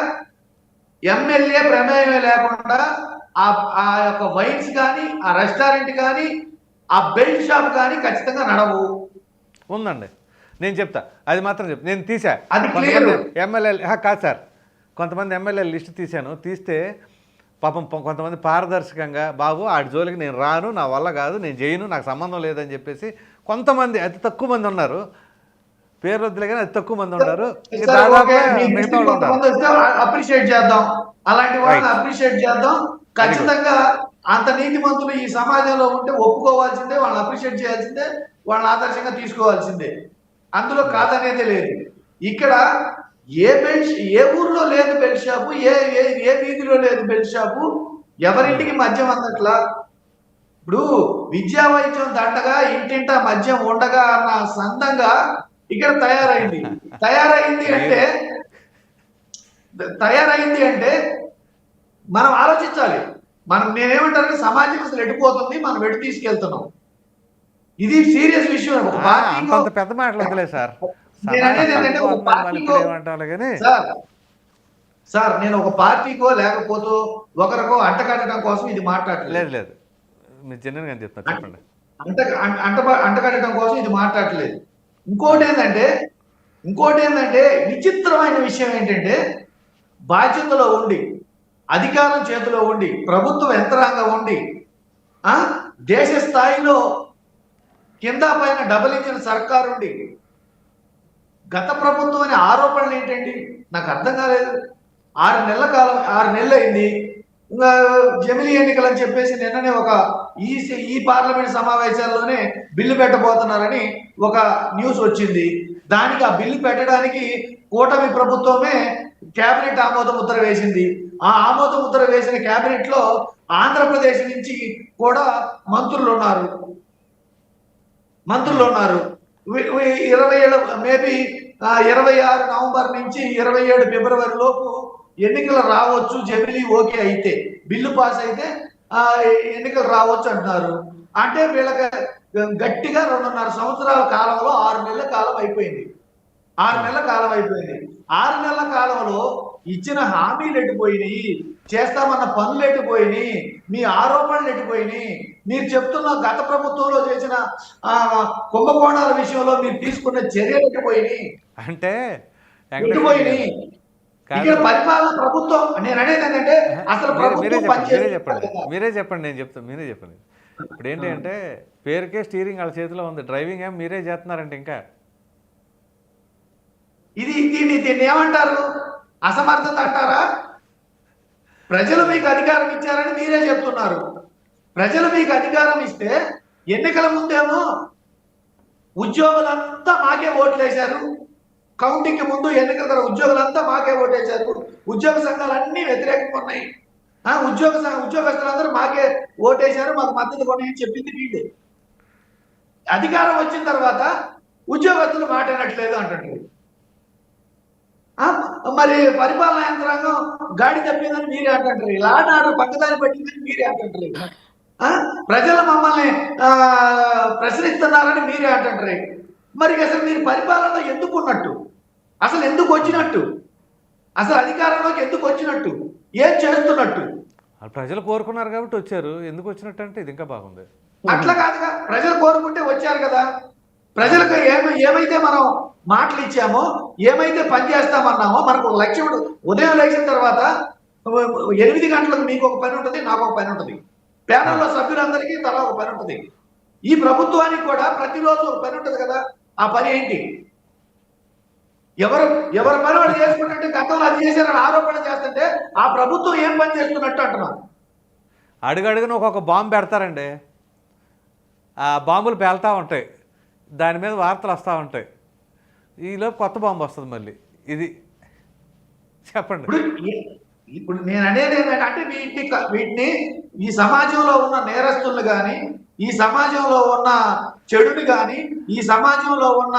Speaker 4: ఎమ్మెల్యే ప్రమేయమే లేకుండా ఆ యొక్క వైన్స్ కానీ, ఆ రెస్టారెంట్ కానీ, ఆ బెల్ట్ షాప్ కానీ ఖచ్చితంగా నడవు.
Speaker 1: ఉందండి, నేను చెప్తా, అది మాత్రం చెప్తా. నేను తీసా ఎమ్మెల్యే కాదు సార్, కొంతమంది ఎమ్మెల్యే లిస్ట్ తీశాను. తీస్తే పాపం కొంతమంది పారదర్శకంగా, బాబు ఆడి జోలికి నేను రాను, నా వల్ల కాదు, నేను చేయను, నాకు సంబంధం లేదని చెప్పేసి కొంతమంది, అతి తక్కువ మంది ఉన్నారు, పేరు వద్దులే కానీ అతి తక్కువ మంది ఉన్నారు.
Speaker 4: అప్రిషియేట్ చేద్దాం, అలాంటి వాళ్ళని అప్రిషియేట్ చేద్దాం. ఖచ్చితంగా అంత నీతిమంతులు ఈ సమాజంలో ఉంటే ఒప్పుకోవాల్సిందే, వాళ్ళని అప్రిషియేట్ చేయాల్సిందే, వాళ్ళని ఆదర్శంగా తీసుకోవాల్సిందే. అందులో కాదనేది లేదు. ఇక్కడ ఏ ఊర్లో లేదు బెల్ట్ షాపు, ఏ వీధిలో లేదు బెల్ట్ షాపు, ఎవరింటికి మద్యం అందట్లా. ఇప్పుడు విద్యా వైద్యం దండగా ఇంటింటా మద్యం ఉండగా అన్న సందంగా ఇక్కడ తయారైంది అంటే మనం ఆలోచించాలి. నేనేమంటానంటే సమాజం అసలు ఎడిపోతుంది, మనం ఎటు తీసుకెళ్తున్నాం. ఇది సీరియస్ విషయం.
Speaker 1: పెద్ద మాటలు వదిలే సార్.
Speaker 4: సార్ నేను ఒక పార్టీకో లేకపోతే ఒకరికో అంటకట్టడం కోసం ఇది మాట్లాడలేదు.
Speaker 1: లేదు మీరు జనరల్గా చెప్తాను, చెప్పండి.
Speaker 4: అంటకట్టడం కోసం ఇది మాట్లాడలేదు. ఇంకోటి ఏంటంటే విచిత్రమైన విషయం ఏంటంటే, బాధ్యతలో ఉండి, అధికారం చేతిలో ఉండి, ప్రభుత్వ యంత్రాంగం ఉండి, దేశ స్థాయిలో కింద పైన డబుల్ ఇంజిన్ సర్కారు ఉండి, గత ప్రభుత్వం అనే ఆరోపణలు ఏంటండి నాకు అర్థం కాలేదు. 6 నెలలు అయింది. ఇంకా జమిలీ ఎన్నికలు అని చెప్పేసి నిన్ననే ఒక ఈ పార్లమెంట్ సమావేశాల్లోనే బిల్లు పెట్టబోతున్నారని ఒక న్యూస్ వచ్చింది. దానికి ఆ బిల్లు పెట్టడానికి కూటమి ప్రభుత్వమే కేబినెట్ ఆమోద ముద్ర వేసింది. ఆ ఆమోద ముద్ర వేసిన కేబినెట్ లో ఆంధ్రప్రదేశ్ నుంచి కూడా మంత్రులు ఉన్నారు. 26 నవంబర్ నుంచి 27 ఫిబ్రవరి లోపు ఎన్నికలు రావచ్చు. జమిలీ ఓకే అయితే, బిల్లు పాస్ అయితే ఎన్నికలు రావచ్చు అంటున్నారు. అంటే వీళ్ళకి గట్టిగా 2.5 సంవత్సరాల కాలంలో 6 నెలల కాలం అయిపోయింది. 6 నెలల కాలం అయిపోయింది. 6 నెలల కాలంలో ఇచ్చిన హామీలు ఎట్టిపోయినాయి, చేస్తామన్న పనులు ఎట్టిపోయినాయి, మీ ఆరోపణలు ఎట్టిపోయినాయి, మీరు చెప్తున్న గత ప్రభుత్వంలో చేసిన కుంభకోణాల విషయంలో మీరు తీసుకున్న చర్యలు ఎట్టిపోయినాయి
Speaker 1: అంటే
Speaker 4: ఎట్టిపోయినాయి. ఇక్కడ పరిపాలన ప్రభుత్వం, నేను అనేది ఏంటంటే అసలు
Speaker 1: మీరే చెప్పండి, నేను చెప్తాను, మీరే చెప్పండి. ఇప్పుడు ఏంటి అంటే పేరుకే స్టీరింగ్ వాళ్ళ చేతిలో ఉంది, డ్రైవింగ్ ఏం మీరే చేస్తున్నారంటే ఇంకా
Speaker 4: దీన్ని ఏమంటారు? అసమర్థత అంటారా? ప్రజలు మీకు అధికారం ఇచ్చారని మీరే చెప్తున్నారు. ప్రజలు మీకు అధికారం ఇస్తే ఎన్నికల ముందేమో ఉద్యోగులంతా మాకే ఓట్లు వేశారు, కౌంటింగ్ ముందు ఎన్నికల తర్వాత ఉద్యోగులంతా మాకే ఓటేశారు, ఉద్యోగ సంఘాలన్నీ వ్యతిరేకంగా ఉన్నాయి, ఉద్యోగస్తులందరూ మాకే ఓటేశారు, మాకు మద్దతు కొన్నాయని చెప్పింది వీళ్ళే. అధికారం వచ్చిన తర్వాత ఉద్యోగస్తులు మాట వినట్లేదు అంటారు. మరి పరిపాలనా యంత్రాంగం గాడి తప్పిందని మీరే అంటారు, లాడ్ ఆర్డర్ పక్కదారి పట్టిందని మీరే అంటారు, ప్రజలు మమ్మల్ని ప్రశ్నిస్తున్నారని మీరే అంటారు. మరి అసలు మీరు పరిపాలనలో ఎందుకు ఉన్నట్టు, అసలు ఎందుకు వచ్చినట్టు, అసలు అధికారంలోకి ఎందుకు వచ్చినట్టు, ఏం చేస్తున్నట్టు?
Speaker 1: ప్రజలు కోరుకున్నారు కాబట్టి వచ్చారు, ఎందుకు వచ్చినట్టు అంటే ఇది ఇంకా బాగుంది.
Speaker 4: అట్లా కాదుగా, ప్రజలు కోరుకుంటే వచ్చారు కదా. ప్రజలకు ఏమైతే మనం మాటలు ఇచ్చామో, ఏమైతే పని చేస్తామన్నామో, మనకు ఒక లక్ష్యం. ఉదయం లేచిన తర్వాత 8 గంటలకు మీకు ఒక పని ఉంటుంది, నాకు ఒక పని ఉంటుంది, ప్యానెల్లో సభ్యులందరికీ తలా ఒక పని ఉంటుంది. ఈ ప్రభుత్వానికి కూడా ప్రతిరోజు ఒక పని ఉంటుంది కదా. ఆ పని ఏంటి? ఎవరు పని వాళ్ళు చేసుకుంటుంటే గతంలో అది చేశారని ఆరోపణ చేస్తుంటే ఆ ప్రభుత్వం ఏం పని చేస్తున్నట్టు అంటున్నాను.
Speaker 1: అడుగడుగున ఒక్కొక్క బాంబు పెడతారండి, ఆ బాంబులు పేలుతూ ఉంటాయి, దాని మీద వార్తలు వస్తూ ఉంటాయి, ఈలోపు కొత్త బాంబు వస్తుంది మళ్ళీ. ఇది చెప్పండి.
Speaker 4: ఇప్పుడు నేను అనేది ఏంటంటే వీటిని ఈ సమాజంలో ఉన్న నేరస్తులను కానీ, ఈ సమాజంలో ఉన్న చెడుని కానీ, ఈ సమాజంలో ఉన్న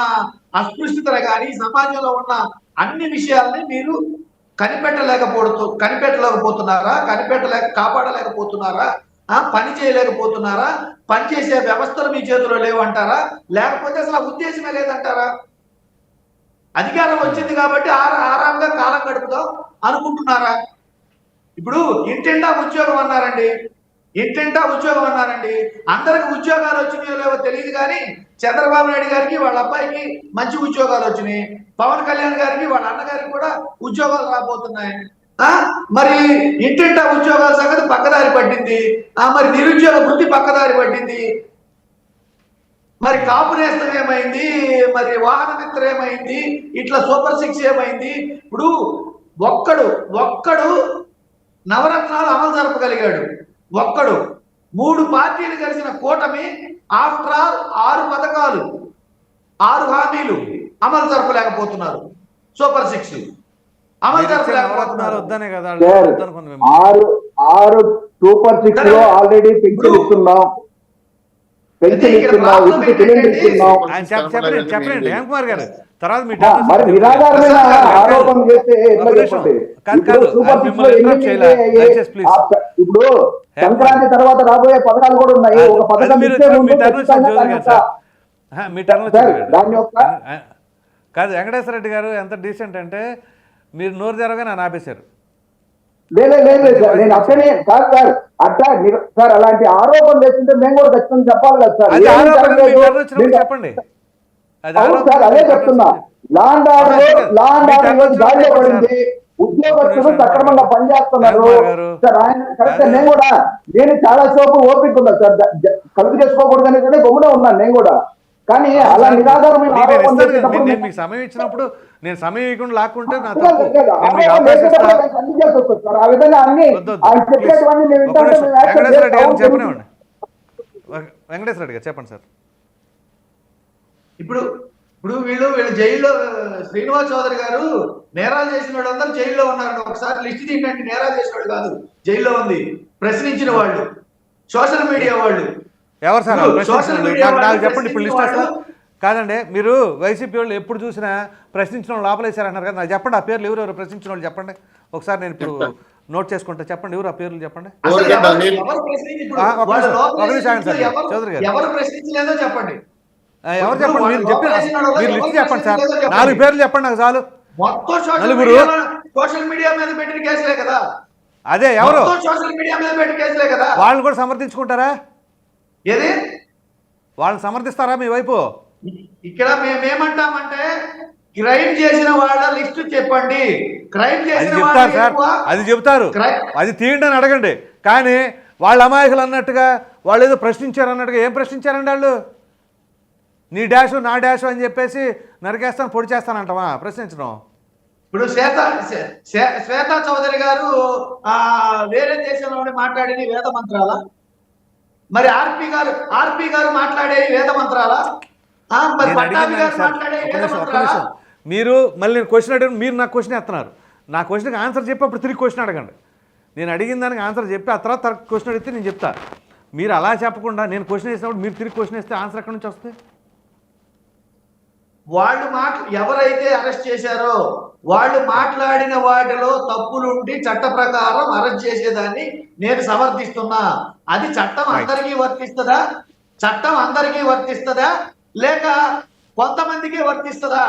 Speaker 4: అస్పృశ్యతను కానీ, ఈ సమాజంలో ఉన్న అన్ని విషయాలని మీరు కనిపెట్టలేకపోతున్నారా, కాపాడలేకపోతున్నారా, పని చేయలేకపోతున్నారా, పనిచేసే వ్యవస్థలు మీ చేతిలో లేవంటారా, లేకపోతే అసలు ఆ ఉద్దేశమే లేదంటారా? అధికారం వచ్చింది కాబట్టి ఆరాంగా కాలం గడుపుదాం అనుకుంటున్నారా? ఇప్పుడు ఇంటింటా ఉద్యోగం అన్నారండి, అందరికి ఉద్యోగాలు వచ్చినాయో లేవో తెలియదు కానీ చంద్రబాబు నాయుడు గారికి వాళ్ళ అబ్బాయికి మంచి ఉద్యోగాలు వచ్చినాయి, పవన్ కళ్యాణ్ గారికి వాళ్ళ అన్నగారికి కూడా ఉద్యోగాలు రాబోతున్నాయి. మరి ఇంటింటా ఉద్యోగాల సంగతి పక్కదారి పట్టింది, మరి నిరుద్యోగ వృత్తి పక్కదారి పట్టింది, మరి కాపు నేస్తం ఏమైంది, మరి వాహన మిత్ర ఏమైంది, ఇట్లా సూపర్ 6 ఏమైంది? ఇప్పుడు ఒక్కడు నవరత్నాలు అమలు జరపగలిగాడు, 3 పార్టీలు కలిసిన కూటమి ఆఫ్టర్ ఆల్ 6 పథకాలు 6 హామీలు అమలు జరపలేకపోతున్నారు. సూపర్ 6 అమలు జరపలేకపోతున్నారు.
Speaker 1: వద్దనే కదా
Speaker 3: 6 సూపర్ 6 లో ఆల్రెడీ పెన్షన్ ఇస్తున్నాం,
Speaker 1: చెప్పండి హేమకుమార్ గారు. తర్వాత మీ
Speaker 3: మరి నిరాధారమైన ఆరోపణ చేస్తే ఇప్పుడు సంక్రాంతి తర్వాత రాబోయే పథకాలు కూడా ఉన్నాయి. ఒక పథకం
Speaker 1: కాదు వెంకటేశ్వర రెడ్డి గారు ఎంత డీసెంట్ అంటే మీరు నోరు తెరవగా నన్ను ఆపేశారు.
Speaker 3: లేదు సార్, నేను అట్లనే కాదు సార్, అట్లా సార్ అలాంటి ఆరోపణ చేస్తుంటే మేము కూడా ఖచ్చితంగా చెప్పాలి కదా సార్.
Speaker 1: చెప్పండి.
Speaker 3: అవును సార్, అదే చెప్తున్నా. లాండ్ ఆర్డర్ గాడిలో పడింది, ఉద్యోగస్తులు సక్రమంగా పనిచేస్తున్నారు సార్. ఆయన కరెక్ట్. నేను చాలా సేపు ఓపిక ఉన్నా సార్, కలుపు చేసుకోకూడదని గమ్మునే ఉన్నాను నేను కూడా. కానీ అలా నిరాధారమైన
Speaker 1: మీకు సమయం ఇచ్చినప్పుడు నేను సమయం ఇవ్వకుండా లాక్కుంటే నా
Speaker 3: ఆ విధంగా అన్ని
Speaker 1: చెప్పనివ్వండి. వెంకటేశ్వర రెడ్డి గారు చెప్పండి సార్.
Speaker 4: ఇప్పుడు వీళ్ళు జైల్లో శ్రీనివాస్ చౌదరి గారు నేరాలు చేసిన వాళ్ళందరూ జైల్లో ఉన్నారు. ఒకసారి లిస్ట్ తీయండి. నేరాలు చేసిన వాళ్ళు కాదు జైల్లో ఉంది, ప్రశ్నించిన వాళ్ళు, సోషల్ మీడియా వాళ్ళు.
Speaker 1: ఎవరు సార్ నాకు చెప్పండి ఇప్పుడు లిస్ట్ అసలు. కాదండి, మీరు వైసీపీ వాళ్ళు ఎప్పుడు చూసినా ప్రశ్నించిన వాళ్ళు లోపలేశారంటారు కదా, నాకు చెప్పండి ఆ పేర్లు ఎవరెవరు ప్రశ్నించిన వాళ్ళు చెప్పండి ఒకసారి. నేను ఇప్పుడు నోట్ చేసుకుంటా, చెప్పండి ఎవరు ఆ పేర్లు చెప్పండి. చౌదరి గారు
Speaker 4: ఎవరు ప్రశ్నించలేదో చెప్పండి.
Speaker 1: ఎవరు చెప్పండి, మీరు మీరు లిస్ట్ చెప్పండి సార్. 4 పేర్లు చెప్పండి నాకు చాలు.
Speaker 4: మొత్తం సోషల్ మీడియా మీద పెట్టిన కేసులే కదా.
Speaker 1: అదే ఎవరు
Speaker 4: సోషల్ మీడియా మీద పెట్టిన కేసులే కదా.
Speaker 1: వాళ్ళని కూడా సమర్థించుకుంటారా?
Speaker 4: ఏది
Speaker 1: వాళ్ళని సమర్థిస్తారా మీ వైపు?
Speaker 4: ఇక్కడ మేమేమంటామంటే క్రైమ్ చేసిన వాళ్ళ లిస్ట్ చెప్పండి. క్రైమ్ చేసిన
Speaker 1: చెప్తారు సార్, అది చెప్తారు, అది తీయండి అని అడగండి. కానీ వాళ్ళ అమాయకులు అన్నట్టుగా వాళ్ళు ఏదో ప్రశ్నించారు అన్నట్టుగా ఏం ప్రశ్నించారండి వాళ్ళు? నీ డాషు నా డాషు అని చెప్పేసి నరికేస్తాను పొడి చేస్తానంటావా ప్రశ్నించడం?
Speaker 4: ఇప్పుడు శ్వేతా చౌదరి గారు వేరే దేశంలో మాట్లాడిన వేద మంత్రాల మరి ఆర్పి గారు మాట్లాడే వేద మంత్రాలా? మరి
Speaker 1: నేను
Speaker 4: పట్టాభి
Speaker 1: అడిగిన
Speaker 4: గారు
Speaker 1: సార్
Speaker 4: మాట్లాడే
Speaker 1: ఒక్క
Speaker 4: వేద
Speaker 1: నిమిషం ఒక్క
Speaker 4: మంత్రాలా?
Speaker 1: నిమిషం మీరు మళ్ళీ నేను క్వశ్చన్ అడిగిన మీరు నాకు క్వశ్చన్ ఎత్తున్నారు. నా క్వశ్చన్కి ఆన్సర్ చెప్పి అప్పుడు తిరిగి క్వశ్చన్ అడగండి. నేను అడిగిన దానికి ఆన్సర్ చెప్పి ఆ తర్వాత క్వశ్చన్ అడిగితే నేను చెప్తా. మీరు అలా చెప్పకుండా నేను క్వశ్చన్ వేసినప్పుడు మీరు తిరిగి క్వశ్చన్ వేస్తే ఆన్సర్ ఎక్కడి నుంచి వస్తుంది?
Speaker 4: వాళ్ళు ఎవరైతే అరెస్ట్ చేశారో వాళ్ళు మాట్లాడిన వాటిలో తప్పులుండి చట్ట ప్రకారం అరెస్ట్ చేసేదాన్ని నేను సమర్థిస్తున్నా. అది చట్టం అందరికీ వర్తిస్తుందా? చట్టం అందరికీ వర్తిస్తుందా లేక కొంతమందికి వర్తిస్తుందా?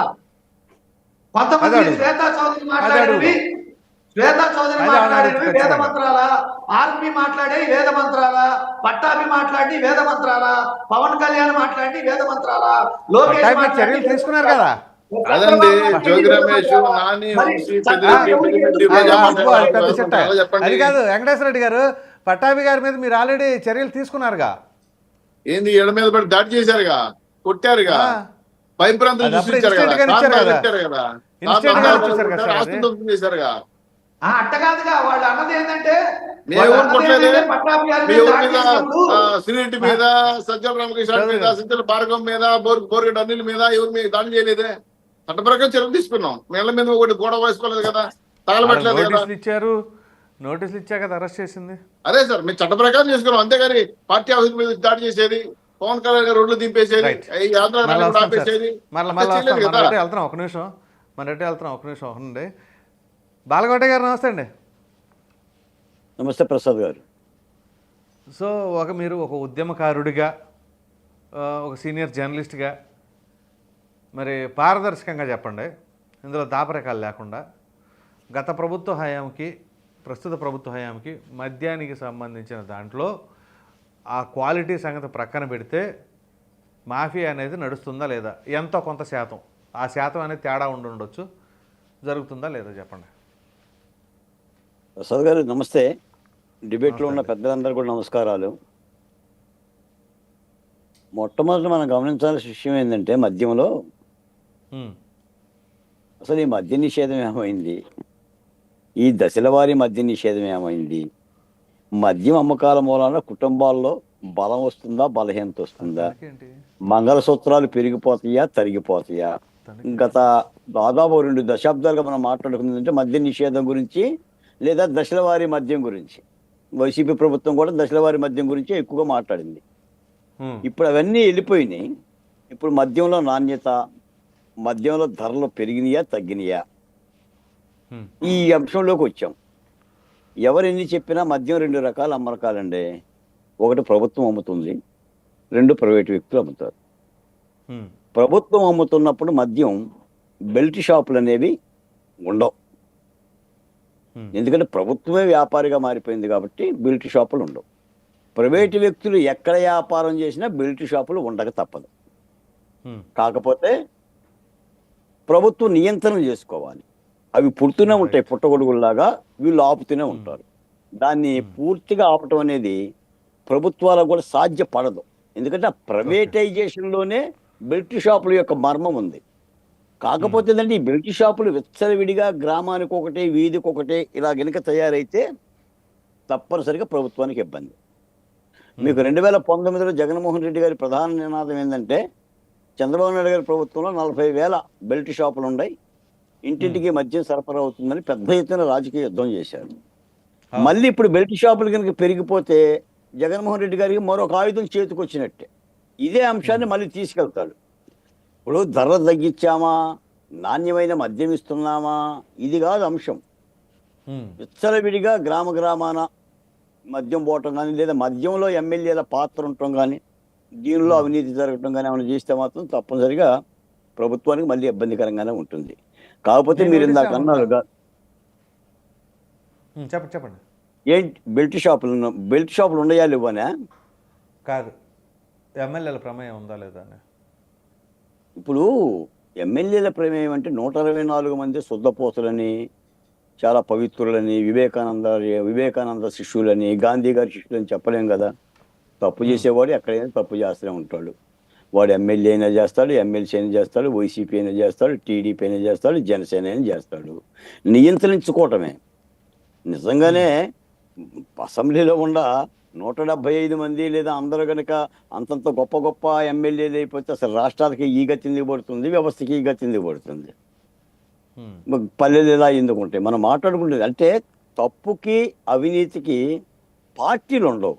Speaker 4: కొంతమంది శ్వేతా చౌదరి మాట్లాడినవి వేద మంత్రాలా? ఆర్పి మాట్లాడే వేద మంత్రాలా? పట్టాభి మాట్లాడి వేద మంత్రాలా? పవన్ కళ్యాణ్ మాట్లాడి వేద మంత్రాలా? లోకేష్
Speaker 1: పట్టాభి చర్యలు తీసుకున్నారు కదా.
Speaker 2: అదండి జోగి రమేష్, నాని, వంశీ,
Speaker 1: పెద్ద చట్ట అది
Speaker 2: చెప్పండి.
Speaker 1: కాదు వెంకటేశ్వర రెడ్డి గారు, పట్టాభి గారి మీద మీరు ఆల్రెడీ చర్యలు తీసుకున్నారుగా.
Speaker 2: ఏంది ఎడ మీద పడి దాడి చేశారుగా, కొట్టారుగా, భయప్రాంతం సృష్టించారు కదా,
Speaker 1: ఇన్స్టెంట్ గా ఇచ్చేసారు కదా సార్ అది.
Speaker 2: ఆస్తులు ధ్వంసం చేశారుగా.
Speaker 4: అట్ట కాదుగా వాళ్ళు అన్నది ఏంటంటే
Speaker 2: మేము కొట్టలేదే.
Speaker 4: పట్టాభి గారి
Speaker 2: మీ
Speaker 4: మీద
Speaker 2: ఊరి
Speaker 4: దాడి
Speaker 2: మీద
Speaker 4: చేసినప్పుడు
Speaker 2: శ్రీరెడ్డి మీద, సజ్జల రామకృష్ణ మీద, సింతల భార్గవం మీద, బోర్గడ్డ అనిల్ మీద ఎవరి మీద దాడి చేయలేదే. చట్ట ప్రకారం చర్యలు తీసుకున్నాం. మేళ్ల మీద ఒకటి గోడ వేసుకోలేదు కదా, తగలబెట్టలేదు కదా.
Speaker 1: నోటీసులు ఇచ్చారు, నోటీసులు ఇచ్చా కదా అరెస్ట్ చేసింది.
Speaker 2: అదే సార్ మేము చట్ట ప్రకారం చేసుకున్నాం. అంతేగాని పార్టీ ఆఫీస్ మీద దాడి చేసేది, పవన్ కళ్యాణ్ గారు రోడ్లు దింపేసేది, ఆంధ్ర ఆపేసేది
Speaker 1: వెళ్తున్నాం. ఒక నిమిషం మన రెడ్డి వెళ్తున్నాం. ఒక నిమిషం ఉండండి. బాలకోట గారు నమస్తే అండి.
Speaker 5: నమస్తే ప్రసాద్ గారు.
Speaker 1: సో మీరు ఒక ఉద్యమకారుడిగా, ఒక సీనియర్ జర్నలిస్ట్గా మరి పారదర్శకంగా చెప్పండి, ఇందులో దాపరికాలు లేకుండా, గత ప్రభుత్వ హయాంకి ప్రస్తుత ప్రభుత్వ హయాంకి మద్యానికి సంబంధించిన దాంట్లో ఆ క్వాలిటీ సంగతి ప్రక్కన పెడితే మాఫియా అనేది నడుస్తుందా లేదా, ఎంతో కొంత శాతం, ఆ శాతం అనేది తేడా ఉండొచ్చు, జరుగుతుందా లేదా చెప్పండి.
Speaker 5: ప్రసాద్ గారు నమస్తే. డిబేట్లో ఉన్న పెద్దలందరూ కూడా నమస్కారాలు. మొట్టమొదటి మనం గమనించాల్సిన విషయం ఏంటంటే మద్యంలో అసలు ఈ మద్య నిషేధం ఏమైంది, ఈ దశల వారీ మద్య నిషేధం ఏమైంది, మద్యం అమ్మకాల మూలాన కుటుంబాల్లో బలం వస్తుందా, బలహీనత వస్తుందా, మంగళసూత్రాలు పెరిగిపోతాయా, తరిగిపోతాయా, గత దాదాపు 2 దశాబ్దాలుగా మనం మాట్లాడుకుందంటే మద్య నిషేధం గురించి లేదా దశల వారీ మద్యం గురించి. వైసీపీ ప్రభుత్వం కూడా దశల వారీ మద్యం గురించి ఎక్కువగా మాట్లాడింది. ఇప్పుడు అవన్నీ వెళ్ళిపోయినాయి. ఇప్పుడు మద్యంలో నాణ్యత, మద్యంలో ధరలు పెరిగినాయా, తగ్గినాయా, ఈ అంశంలోకి వచ్చాం. ఎవరు ఎన్ని చెప్పినా మద్యం 2 రకాల అమ్మకాలండి. ఒకటి ప్రభుత్వం అమ్ముతుంది, 2 ప్రైవేటు వ్యక్తులు అమ్ముతారు. ప్రభుత్వం అమ్ముతున్నప్పుడు మద్యం బెల్ట్ షాపులు అనేవి ఉండవు. ఎందుకంటే ప్రభుత్వమే వ్యాపారిగా మారిపోయింది కాబట్టి బెల్ట్ షాపులు ఉండవు. ప్రైవేటు వ్యక్తులు ఎక్కడ వ్యాపారం చేసినా బెల్ట్ షాపులు ఉండక తప్పదు. కాకపోతే ప్రభుత్వం నియంత్రణ చేసుకోవాలి. అవి పుడుతూనే ఉంటాయి, పుట్టగొడుగుల్లాగా వీళ్ళు ఆపుతూనే ఉంటారు. దాన్ని పూర్తిగా ఆపటం అనేది ప్రభుత్వాలకు కూడా సాధ్యపడదు. ఎందుకంటే ఆ ప్రైవేటైజేషన్లోనే బెల్ట్ షాపుల యొక్క మర్మం ఉంది. కాకపోతే ఏంటంటే ఈ బెల్ట్ షాపులు విచ్చలవిడిగా గ్రామానికి ఒకటి, వీధికి ఒకటి ఇలా గనుక తయారైతే తప్పనిసరిగా ప్రభుత్వానికి ఇబ్బంది. మీకు 2019లో జగన్మోహన్ రెడ్డి గారి ప్రధాన నినాదం ఏంటంటే చంద్రబాబు నాయుడు గారి ప్రభుత్వంలో 40,000 బెల్ట్ షాపులు ఉన్నాయి, ఇంటింటికి మద్యం సరఫరా అవుతుందని పెద్ద ఎత్తున రాజకీయ యుద్ధం చేశారు. మళ్ళీ ఇప్పుడు బెల్ట్ షాపులు కనుక పెరిగిపోతే జగన్మోహన్ రెడ్డి గారికి మరొక ఆయుధం చేతికి వచ్చినట్టే. ఇదే అంశాన్ని మళ్ళీ తీసుకెళ్తాడు. ఇప్పుడు ధరలు తగ్గించామా, నాణ్యమైన మద్యం ఇస్తున్నామా, ఇది కాదు అంశం. విచ్చలవిడిగా గ్రామాన మద్యం పోవటం కానీ, లేదా మద్యంలో ఎమ్మెల్యేల పాత్ర ఉండటం కానీ, దీనిలో అవినీతి జరగటం కానీ ఏమైనా చేస్తే మాత్రం తప్పనిసరిగా ప్రభుత్వానికి మళ్ళీ ఇబ్బందికరంగానే ఉంటుంది. కాకపోతే మీరు ఇందాక అన్నారు
Speaker 1: చెప్పండి.
Speaker 5: ఏంటి బెల్ట్ షాపులు ఉన్నాయా లేవనా?
Speaker 1: కాదు, ఎమ్మెల్యేల ప్రమేయం ఉందా లేదా?
Speaker 5: ఇప్పుడు ఎమ్మెల్యేల ప్రమేయం అంటే 124 మంది శుద్ధపోతులని, చాలా పవిత్రులని, వివేకానంద శిష్యులని, గాంధీ గారి శిష్యులని చెప్పలేం కదా. తప్పు చేసేవాడు ఎక్కడైనా తప్పు చేస్తూనే ఉంటాడు. వాడు ఎమ్మెల్యే అయినా చేస్తాడు, ఎమ్మెల్సీ అయినా చేస్తాడు, వైసీపీ అయినా చేస్తాడు, టీడీపీ అయినా చేస్తాడు, జనసేన అయినా చేస్తాడు. నియంత్రించుకోవటమే. నిజంగానే అసెంబ్లీలో 175 మంది లేదా అందరూ కనుక అంతంత గొప్ప గొప్ప ఎమ్మెల్యేలు అయిపోతే అసలు రాష్ట్రాలకి ఈ గతి ఎందుకు పడుతుంది, వ్యవస్థకి ఈ గతి ఎందుకు పడుతుంది? పల్లెలు ఇలా ఎందుకు ఉంటాయి? మనం మాట్లాడుకుంటుంది అంటే తప్పుకి అవినీతికి పార్టీలు ఉండవు,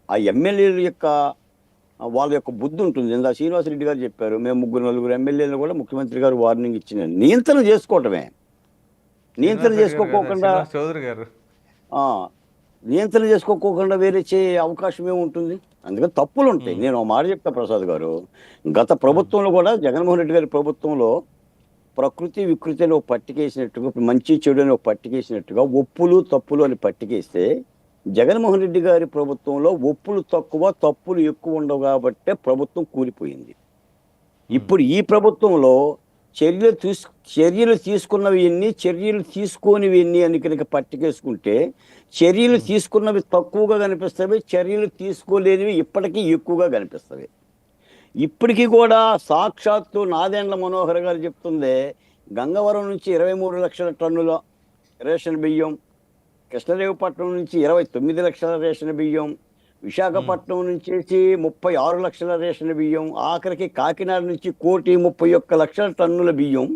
Speaker 5: ఆ ఎమ్మెల్యేల యొక్క వాళ్ళ యొక్క బుద్ధి ఉంటుంది. ఇందా శ్రీనివాసరెడ్డి గారు చెప్పారు, మేము 3-4 ఎమ్మెల్యేలు కూడా ముఖ్యమంత్రి గారు వార్నింగ్ ఇచ్చిన నియంత్రణ చేసుకోవటమే. నియంత్రణ చేసుకోకుండా
Speaker 1: చౌదరి గారు
Speaker 5: నియంత్రణ చేసుకోకుండా వేరే అవకాశం ఏముంటుంది? అందుకని తప్పులు ఉంటాయి. నేను ఒక మాట చెప్తా ప్రసాద్ గారు, గత ప్రభుత్వంలో కూడా జగన్మోహన్ రెడ్డి గారి ప్రభుత్వంలో ప్రకృతి వికృతి అని ఒక పట్టికేసినట్టుగా, మంచి చెడు అని ఒక పట్టికేసినట్టుగా ఒప్పులు తప్పులు అని పట్టికేస్తే, జగన్మోహన్ రెడ్డి గారి ప్రభుత్వంలో ఒప్పులు తక్కువ తప్పులు ఎక్కువ ఉండవు కాబట్టే ప్రభుత్వం కూలిపోయింది. ఇప్పుడు ఈ ప్రభుత్వంలో చర్యలు తీసుకున్నవి ఎన్ని, చర్యలు తీసుకోనివి ఎన్ని అని కనుక పట్టికేసుకుంటే, చర్యలు తీసుకున్నవి తక్కువగా కనిపిస్తవి, చర్యలు తీసుకోలేనివి ఇప్పటికీ ఎక్కువగా కనిపిస్తవి. ఇప్పటికీ కూడా సాక్షాత్తు నాదెండ్ల మనోహర్ గారు చెప్తుంది, గంగవరం నుంచి 23 లక్షల టన్నుల రేషన్ బియ్యం, కృష్ణదేవపట్నం నుంచి 29 లక్షల రేషన్ బియ్యం, విశాఖపట్నం నుంచి 36 లక్షల రేషన్ బియ్యం, ఆఖరికి కాకినాడ నుంచి 1,31,00,000 టన్నుల బియ్యం,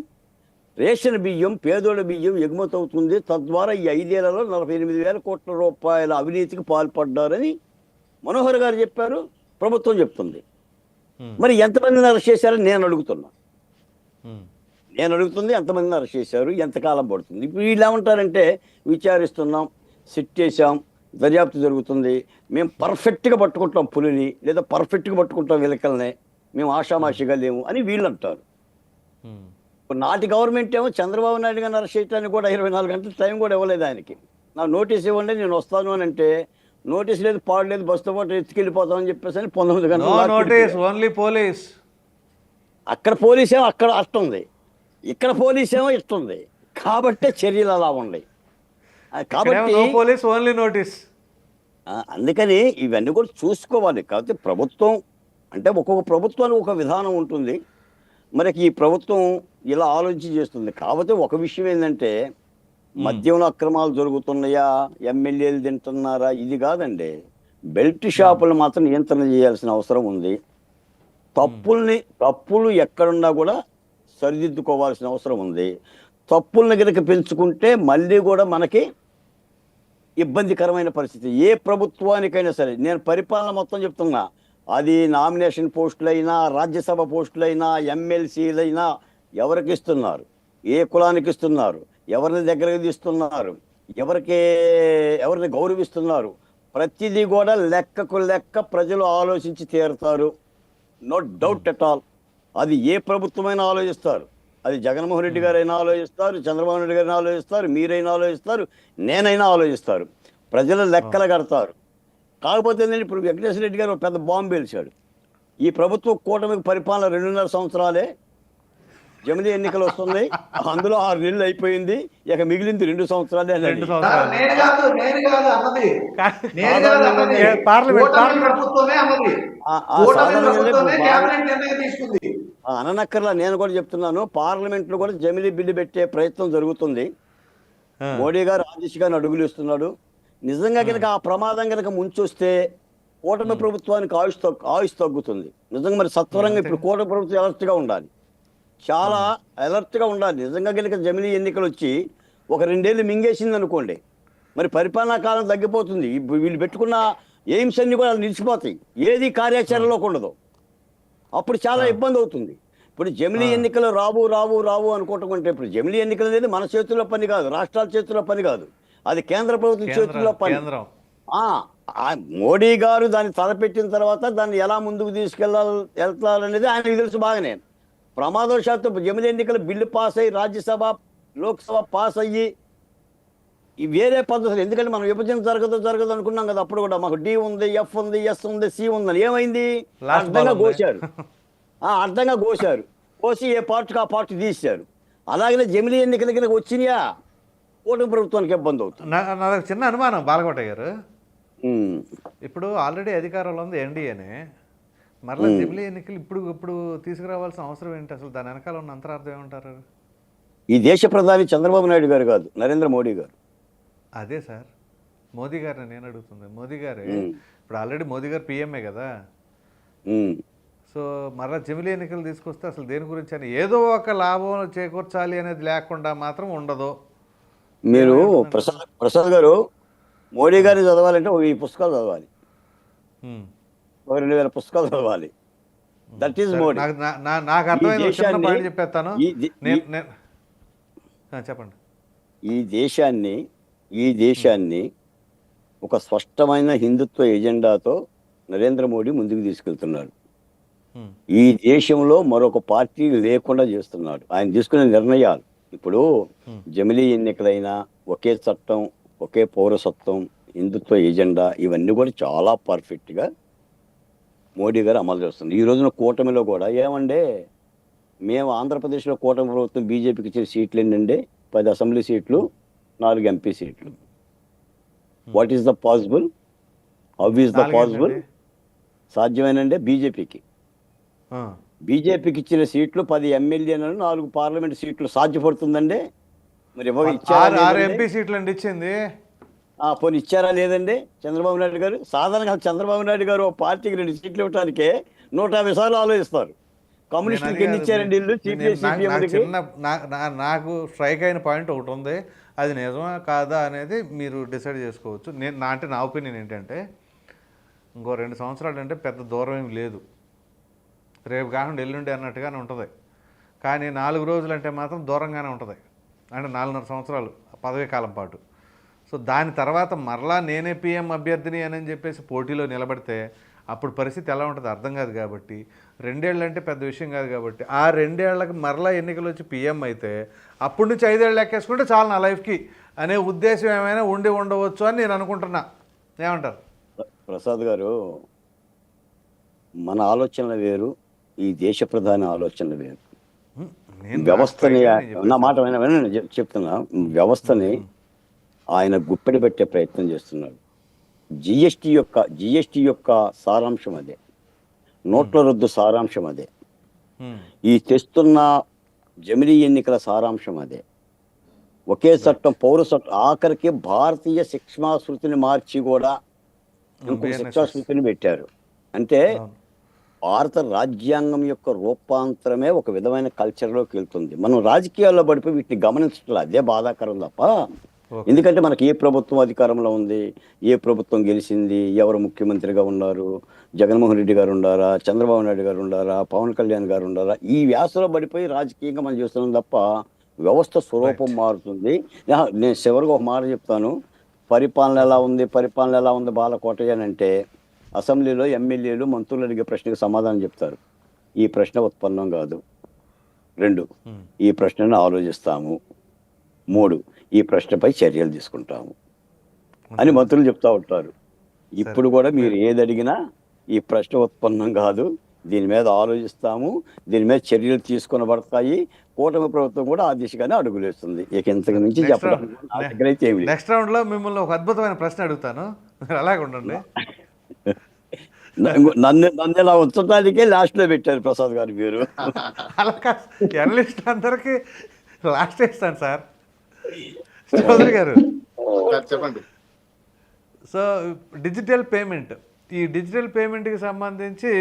Speaker 5: రేషన్ బియ్యం, పేదోళ్ళ బియ్యం ఎగుమతి అవుతుంది. తద్వారా ఈ 5 ఏళ్లలో 48,000 కోట్ల రూపాయల అవినీతికి పాల్పడ్డారని మనోహర్ గారు చెప్పారు, ప్రభుత్వం చెప్తుంది. మరి ఎంతమందిని అరెస్ట్ చేశారని నేను అడుగుతున్నా. ఎంతమందిని అరెస్ట్ చేశారు, ఎంతకాలం పడుతుంది? ఇప్పుడు వీళ్ళు ఏమంటారంటే, విచారిస్తున్నాం, సిట్ చేశాం, దర్యాప్తు జరుగుతుంది, మేము పర్ఫెక్ట్గా పట్టుకుంటాం పులిని, లేదా పర్ఫెక్ట్గా పట్టుకుంటాం విలకల్ని, మేము ఆషామాషిగా లేము అని వీళ్ళు అంటారు. నాటి గవర్నమెంట్ ఏమో చంద్రబాబు నాయుడు గారిని అరెస్ట్ చేయడానికి కూడా 24 గంటల టైం కూడా ఇవ్వలేదు ఆయనకి. నాకు నోటీస్ ఇవ్వండి నేను వస్తాను అని అంటే, నోటీస్ లేదు, పాడు లేదు, బస్సుతో పాటు ఎత్తుకెళ్ళిపోతామని చెప్పేసి 19 గంటలు. అక్కడ పోలీసేమో అక్కడ అట్టుంది, ఇక్కడ పోలీసేమో ఇస్తుంది, కాబట్టి చర్యలు అలా ఉన్నాయి. కాబట్టి అందుకని ఇవన్నీ కూడా చూసుకోవాలి. కాబట్టి ప్రభుత్వం అంటే ఒక్కొక్క ప్రభుత్వానికి ఒక విధానం ఉంటుంది. మనకి ఈ ప్రభుత్వం ఇలా ఆలోచించి చేస్తుంది. కాకపోతే ఒక విషయం ఏంటంటే, మద్యంలో అక్రమాలు జరుగుతున్నాయా, ఎమ్మెల్యేలు తింటున్నారా, ఇది కాదండి. బెల్ట్ షాపులు మాత్రం నియంత్రణ చేయాల్సిన అవసరం ఉంది. తప్పులు ఎక్కడున్నా కూడా సరిదిద్దుకోవాల్సిన అవసరం ఉంది. తప్పుల్ని కనుక పెంచుకుంటే మళ్ళీ కూడా మనకి ఇబ్బందికరమైన పరిస్థితి. ఏ ప్రభుత్వానికైనా సరే, నేను పరిపాలన మొత్తం చెప్తున్నా, అది నామినేషన్ పోస్టులైనా, రాజ్యసభ పోస్టులైనా, ఎమ్మెల్సీలైనా ఎవరికి ఇస్తున్నారు, ఏ కులానికి ఇస్తున్నారు, ఎవరిని దగ్గరకు తీస్తున్నారు, ఎవరిని గౌరవిస్తున్నారు, ప్రతిదీ కూడా లెక్కకు లెక్క ప్రజలు ఆలోచించి తీరుతారు. No doubt at all. అది ఏ ప్రభుత్వమైనా ఆలోచిస్తారు. అది జగన్మోహన్ రెడ్డి గారైనా ఆలోచిస్తారు, చంద్రబాబు నాయుడు గారైనా ఆలోచిస్తారు, మీరైనా ఆలోచిస్తారు, నేనైనా ఆలోచిస్తారు. ప్రజలు లెక్కలు కడతారు. కాకపోతే నేను ఇప్పుడు వెంకటేశ్వర రెడ్డి గారు ఒక పెద్ద బాంబు పేల్చాడు. ఈ ప్రభుత్వ కూటమికి పరిపాలన 2.5 సంవత్సరాలే, జమిలీ ఎన్నికలు వస్తున్నాయి, అందులో 6 నెలలు అయిపోయింది, ఇక మిగిలింది 2 సంవత్సరాలే. అననక్కర్లా, నేను కూడా చెప్తున్నాను, పార్లమెంట్ లో కూడా జమిలీ బిల్లు పెట్టే ప్రయత్నం జరుగుతుంది. మోడీ గారు ఆ దిశగా అడుగులు ఇస్తున్నాడు. నిజంగా కనుక ఆ ప్రమాదం కనుక ముంచొస్తే కూటమి ప్రభుత్వానికి ఆయుష్ తగ్గుతుంది. నిజంగా మరి సత్వరంగా ఇప్పుడు కూటమి ప్రభుత్వం అలర్ట్ గా ఉండాలి, చాలా అలర్ట్ గా ఉండాలి. నిజంగా కనుక జమిలీ ఎన్నికలు వచ్చి ఒక 2 ఏళ్ళు మింగేసింది అనుకోండి, మరి పరిపాలనా కాలం తగ్గిపోతుంది. వీళ్ళు పెట్టుకున్న ఎయిమ్స్ అన్ని కూడా నిలిచిపోతాయి, ఏది కార్యాచరణలోకి ఉండదు. అప్పుడు చాలా ఇబ్బంది అవుతుంది. ఇప్పుడు జమిలీ ఎన్నికలు రావు అనుకోవటం అంటే, ఇప్పుడు జమిలీ ఎన్నికలు అనేది మన చేతుల్లో పని కాదు, రాష్ట్రాల చేతుల్లో పని కాదు, అది కేంద్ర ప్రభుత్వం చేతుల్లో పని. మోడీ గారు దాన్ని తలపెట్టిన తర్వాత దాన్ని ఎలా ముందుకు వెళ్తారనేది ఆయనకు తెలుసు బాగానే. ప్రమాదవశాత్తు జమిలీ ఎన్నికల బిల్లు పాస్ అయ్యి, రాజ్యసభ లోక్సభ పాస్ అయ్యి, ఈ వేరే పద్ధతులు, ఎందుకంటే మనం విభజన జరగదు అనుకున్నాం కదా. అప్పుడు కూడా మాకు డి ఉంది, ఎఫ్ ఉంది, ఎస్ ఉంది, సి ఉందని ఏమైంది, అర్థంగా కోశారు, కోసి ఏ పార్టీకి ఆ పార్టీ తీశారు. అలాగనే జమిలీ ఎన్నికల కింద వచ్చినాయా, కూటమి ప్రభుత్వానికి ఇబ్బంది అవుతుంది.
Speaker 1: నాకు చిన్న అనుమానం బాలకోట గారు, ఇప్పుడు ఆల్రెడీ అధికారంలో ఉంది ఎన్డీఏనే, మరలా జమిలీ ఎన్నికలు ఇప్పుడు తీసుకురావాల్సిన అవసరం ఏంటి? అసలు దాని వెనకాల ఉన్న అంతరార్థం ఏమంటారు?
Speaker 5: ఈ దేశ ప్రధాని చంద్రబాబు నాయుడు గారు కాదు, నరేంద్ర మోడీ గారు.
Speaker 1: అదే సార్, మోదీ గారిని నేను అడుగుతుంది. మోదీ గారే
Speaker 5: ఉమ్,
Speaker 1: ఇప్పుడు ఆల్రెడీ మోదీ గారు పిఎంఏ కదా.
Speaker 5: ఉమ్.
Speaker 1: సో మరలా జమిలీ ఎన్నికలు తీసుకొస్తే అసలు దేని గురించి అని ఏదో ఒక లాభం చేకూర్చాలి అనేది లేకుండా మాత్రం ఉండదు.
Speaker 5: మీరు ప్రసాద్ గారు మోడీ గారిని చదవాలంటే ఒక 1000 పుస్తకాలు చదవాలి,
Speaker 1: ఉమ్.
Speaker 5: ఒక 2000 పుస్తకాలు చదవాలి. దట్ ఈస్
Speaker 1: సరే,
Speaker 5: మోడీ.
Speaker 1: నాకు అర్థమైంది. ఒక చిన్న
Speaker 5: దేశాన్ని-
Speaker 1: పాయింట్ చెప్పేస్తాను. చెప్పండి.
Speaker 5: ఈ దేశాన్ని ఒక స్పష్టమైన హిందుత్వ ఎజెండాతో నరేంద్ర మోడీ ముందుకు తీసుకెళ్తున్నాడు.
Speaker 1: ఉమ్.
Speaker 5: ఈ దేశంలో మరొక పార్టీ లేకుండా చేస్తున్నాడు. ఆయన తీసుకునే నిర్ణయాలు ఇప్పుడు జమిలీ ఎన్నికలైనా ఒకే చట్టం, ఒకే పౌరసత్వం, హిందుత్వ ఎజెండా ఇవన్నీ కూడా చాలా పర్ఫెక్ట్గా మోడీ గారు అమలు చేస్తున్నారు. ఈ రోజున కూటమిలో కూడా ఏమంటే మేము ఆంధ్రప్రదేశ్లో కూటమి ప్రభుత్వం బీజేపీకి ఇచ్చిన సీట్లు ఏంటంటే 10 అసెంబ్లీ సీట్లు, 4 ఎంపీ సీట్లు. What is the possible? How is the possible? సాధ్యమేనంటే బీజేపీకి ఇచ్చిన సీట్లు 10 ఎమ్మెల్యేలను, 4 పార్లమెంట్ సీట్లు సాధ్యపడుతుందండి. మరి ఇచ్చారా?
Speaker 1: 6 ఎంపీ సీట్లు అండి ఇచ్చింది.
Speaker 5: పోనీ ఇచ్చారా లేదండి చంద్రబాబు నాయుడు గారు? సాధారణంగా చంద్రబాబు నాయుడు గారు ఒక పార్టీకి 2 సీట్లు ఇవ్వడానికే 150 సార్లు ఆలోచిస్తారు. కమ్యూనిస్టులకు ఎన్ని ఇచ్చారండి ఇల్లు?
Speaker 1: నాకు స్ట్రైక్ అయిన పాయింట్ ఒకటి ఉంది, అది నిజమా కాదా అనేది మీరు డిసైడ్ చేసుకోవచ్చు. అంటే నా ఒపీనియన్ ఏంటంటే ఇంకో 2 సంవత్సరాలు అంటే పెద్ద దూరం ఏమి లేదు, రేపు కాకుండా ఎల్లుండి అన్నట్టుగానే ఉంటుంది. కానీ 4 రోజులు అంటే మాత్రం దూరంగానే ఉంటుంది. అంటే 4.5 సంవత్సరాలు పదవీ కాలం పాటు. సో దాని తర్వాత మరలా నేనే పిఎం అభ్యర్థిని అని చెప్పేసి పోటీలో నిలబడితే అప్పుడు పరిస్థితి ఎలా ఉంటుంది అర్థం కాదు. కాబట్టి 2 ఏళ్ళు అంటే పెద్ద విషయం కాదు. కాబట్టి ఆ 2 ఏళ్ళకి మరలా ఎన్నికలు వచ్చి పిఎం అయితే అప్పటి నుంచి 5 ఏళ్ళు లెక్కేసుకుంటే చాలు నా లైఫ్కి అనే ఉద్దేశం ఏమైనా ఉండవచ్చు అని నేను అనుకుంటున్నా. ఏమంటారు?
Speaker 5: ప్రసాద్ గారు, మన ఆలోచనలు వేరు, ఈ దేశ ప్రధాని ఆలోచనలు వేరు. వ్యవస్థని, నా మాట వినండి చెప్తున్నా, వ్యవస్థని ఆయన గుప్పెడి పెట్టే ప్రయత్నం చేస్తున్నాడు. జిఎస్టీ యొక్క సారాంశం అదే, నోట్ల రద్దు సారాంశం అదే, ఈ తెస్తున్న జమిలీ ఎన్నికల సారాంశం అదే. ఒకే చట్టం, పౌరసత్వం, ఆఖరికి భారతీయ శిక్షాస్మృతిని మార్చి కూడా ఇంకొక శిక్షాస్మృతిని పెట్టారు. అంటే భారత రాజ్యాంగం యొక్క రూపాంతరమే ఒక విధమైన కల్చర్లోకి వెళ్తుంది. మనం రాజకీయాల్లో పడిపోయి వీటిని గమనించట్లేదు. అదే బాధాకరం తప్ప. ఎందుకంటే మనకి ఏ ప్రభుత్వం అధికారంలో ఉంది, ఏ ప్రభుత్వం గెలిచింది, ఎవరు ముఖ్యమంత్రిగా ఉన్నారు, జగన్మోహన్ రెడ్డి గారు ఉండారా, చంద్రబాబు నాయుడు గారు ఉండారా, పవన్ కళ్యాణ్ గారు ఉండారా, ఈ వ్యాసలో పడిపోయి రాజకీయంగా మనం చేస్తున్నాం తప్ప వ్యవస్థ స్వరూపం మారుతుంది. నేను చివరిగా ఒక మాట చెప్తాను. పరిపాలన ఎలా ఉంది బాలకోటయ్య అని అంటే అసెంబ్లీలో ఎమ్మెల్యేలు, మంత్రులు అడిగే ప్రశ్నకు సమాధానం చెప్తారు. ఈ ప్రశ్న ఉత్పన్నం కాదు. 2, ఈ ప్రశ్నను ఆలోచిస్తాము. 3, ఈ ప్రశ్నపై చర్యలు తీసుకుంటాము అని మంత్రులు చెప్తా ఉంటారు. ఇప్పుడు కూడా మీరు ఏది అడిగినా ఈ ప్రశ్న ఉత్పన్నం కాదు, దీని మీద ఆలోచిస్తాము, దీని మీద చర్యలు తీసుకొనబడతాయి. కూటమి ప్రభుత్వం కూడా ఆ దిశగానే అడుగులేస్తుంది. ఇక ఇంతకు మించి చెప్పడం
Speaker 1: నెక్స్ట్ రౌండ్ లో మిమ్మల్ని ఒక అద్భుతమైన ప్రశ్న అడుగుతాను, అలాగే ఉండండి.
Speaker 5: నన్ను ఇలా ఉంచడానికే లాస్ట్ లో పెట్టారు ప్రసాద్ గారు మీరు.
Speaker 1: అలా జర్నలిస్ట్ అందరికి లాస్ట్ ఇస్తాను సార్. చౌదరి గారు
Speaker 2: చెప్పండి.
Speaker 1: సో డిజిటల్ పేమెంట్, ఈ డిజిటల్ పేమెంట్కి సంబంధించి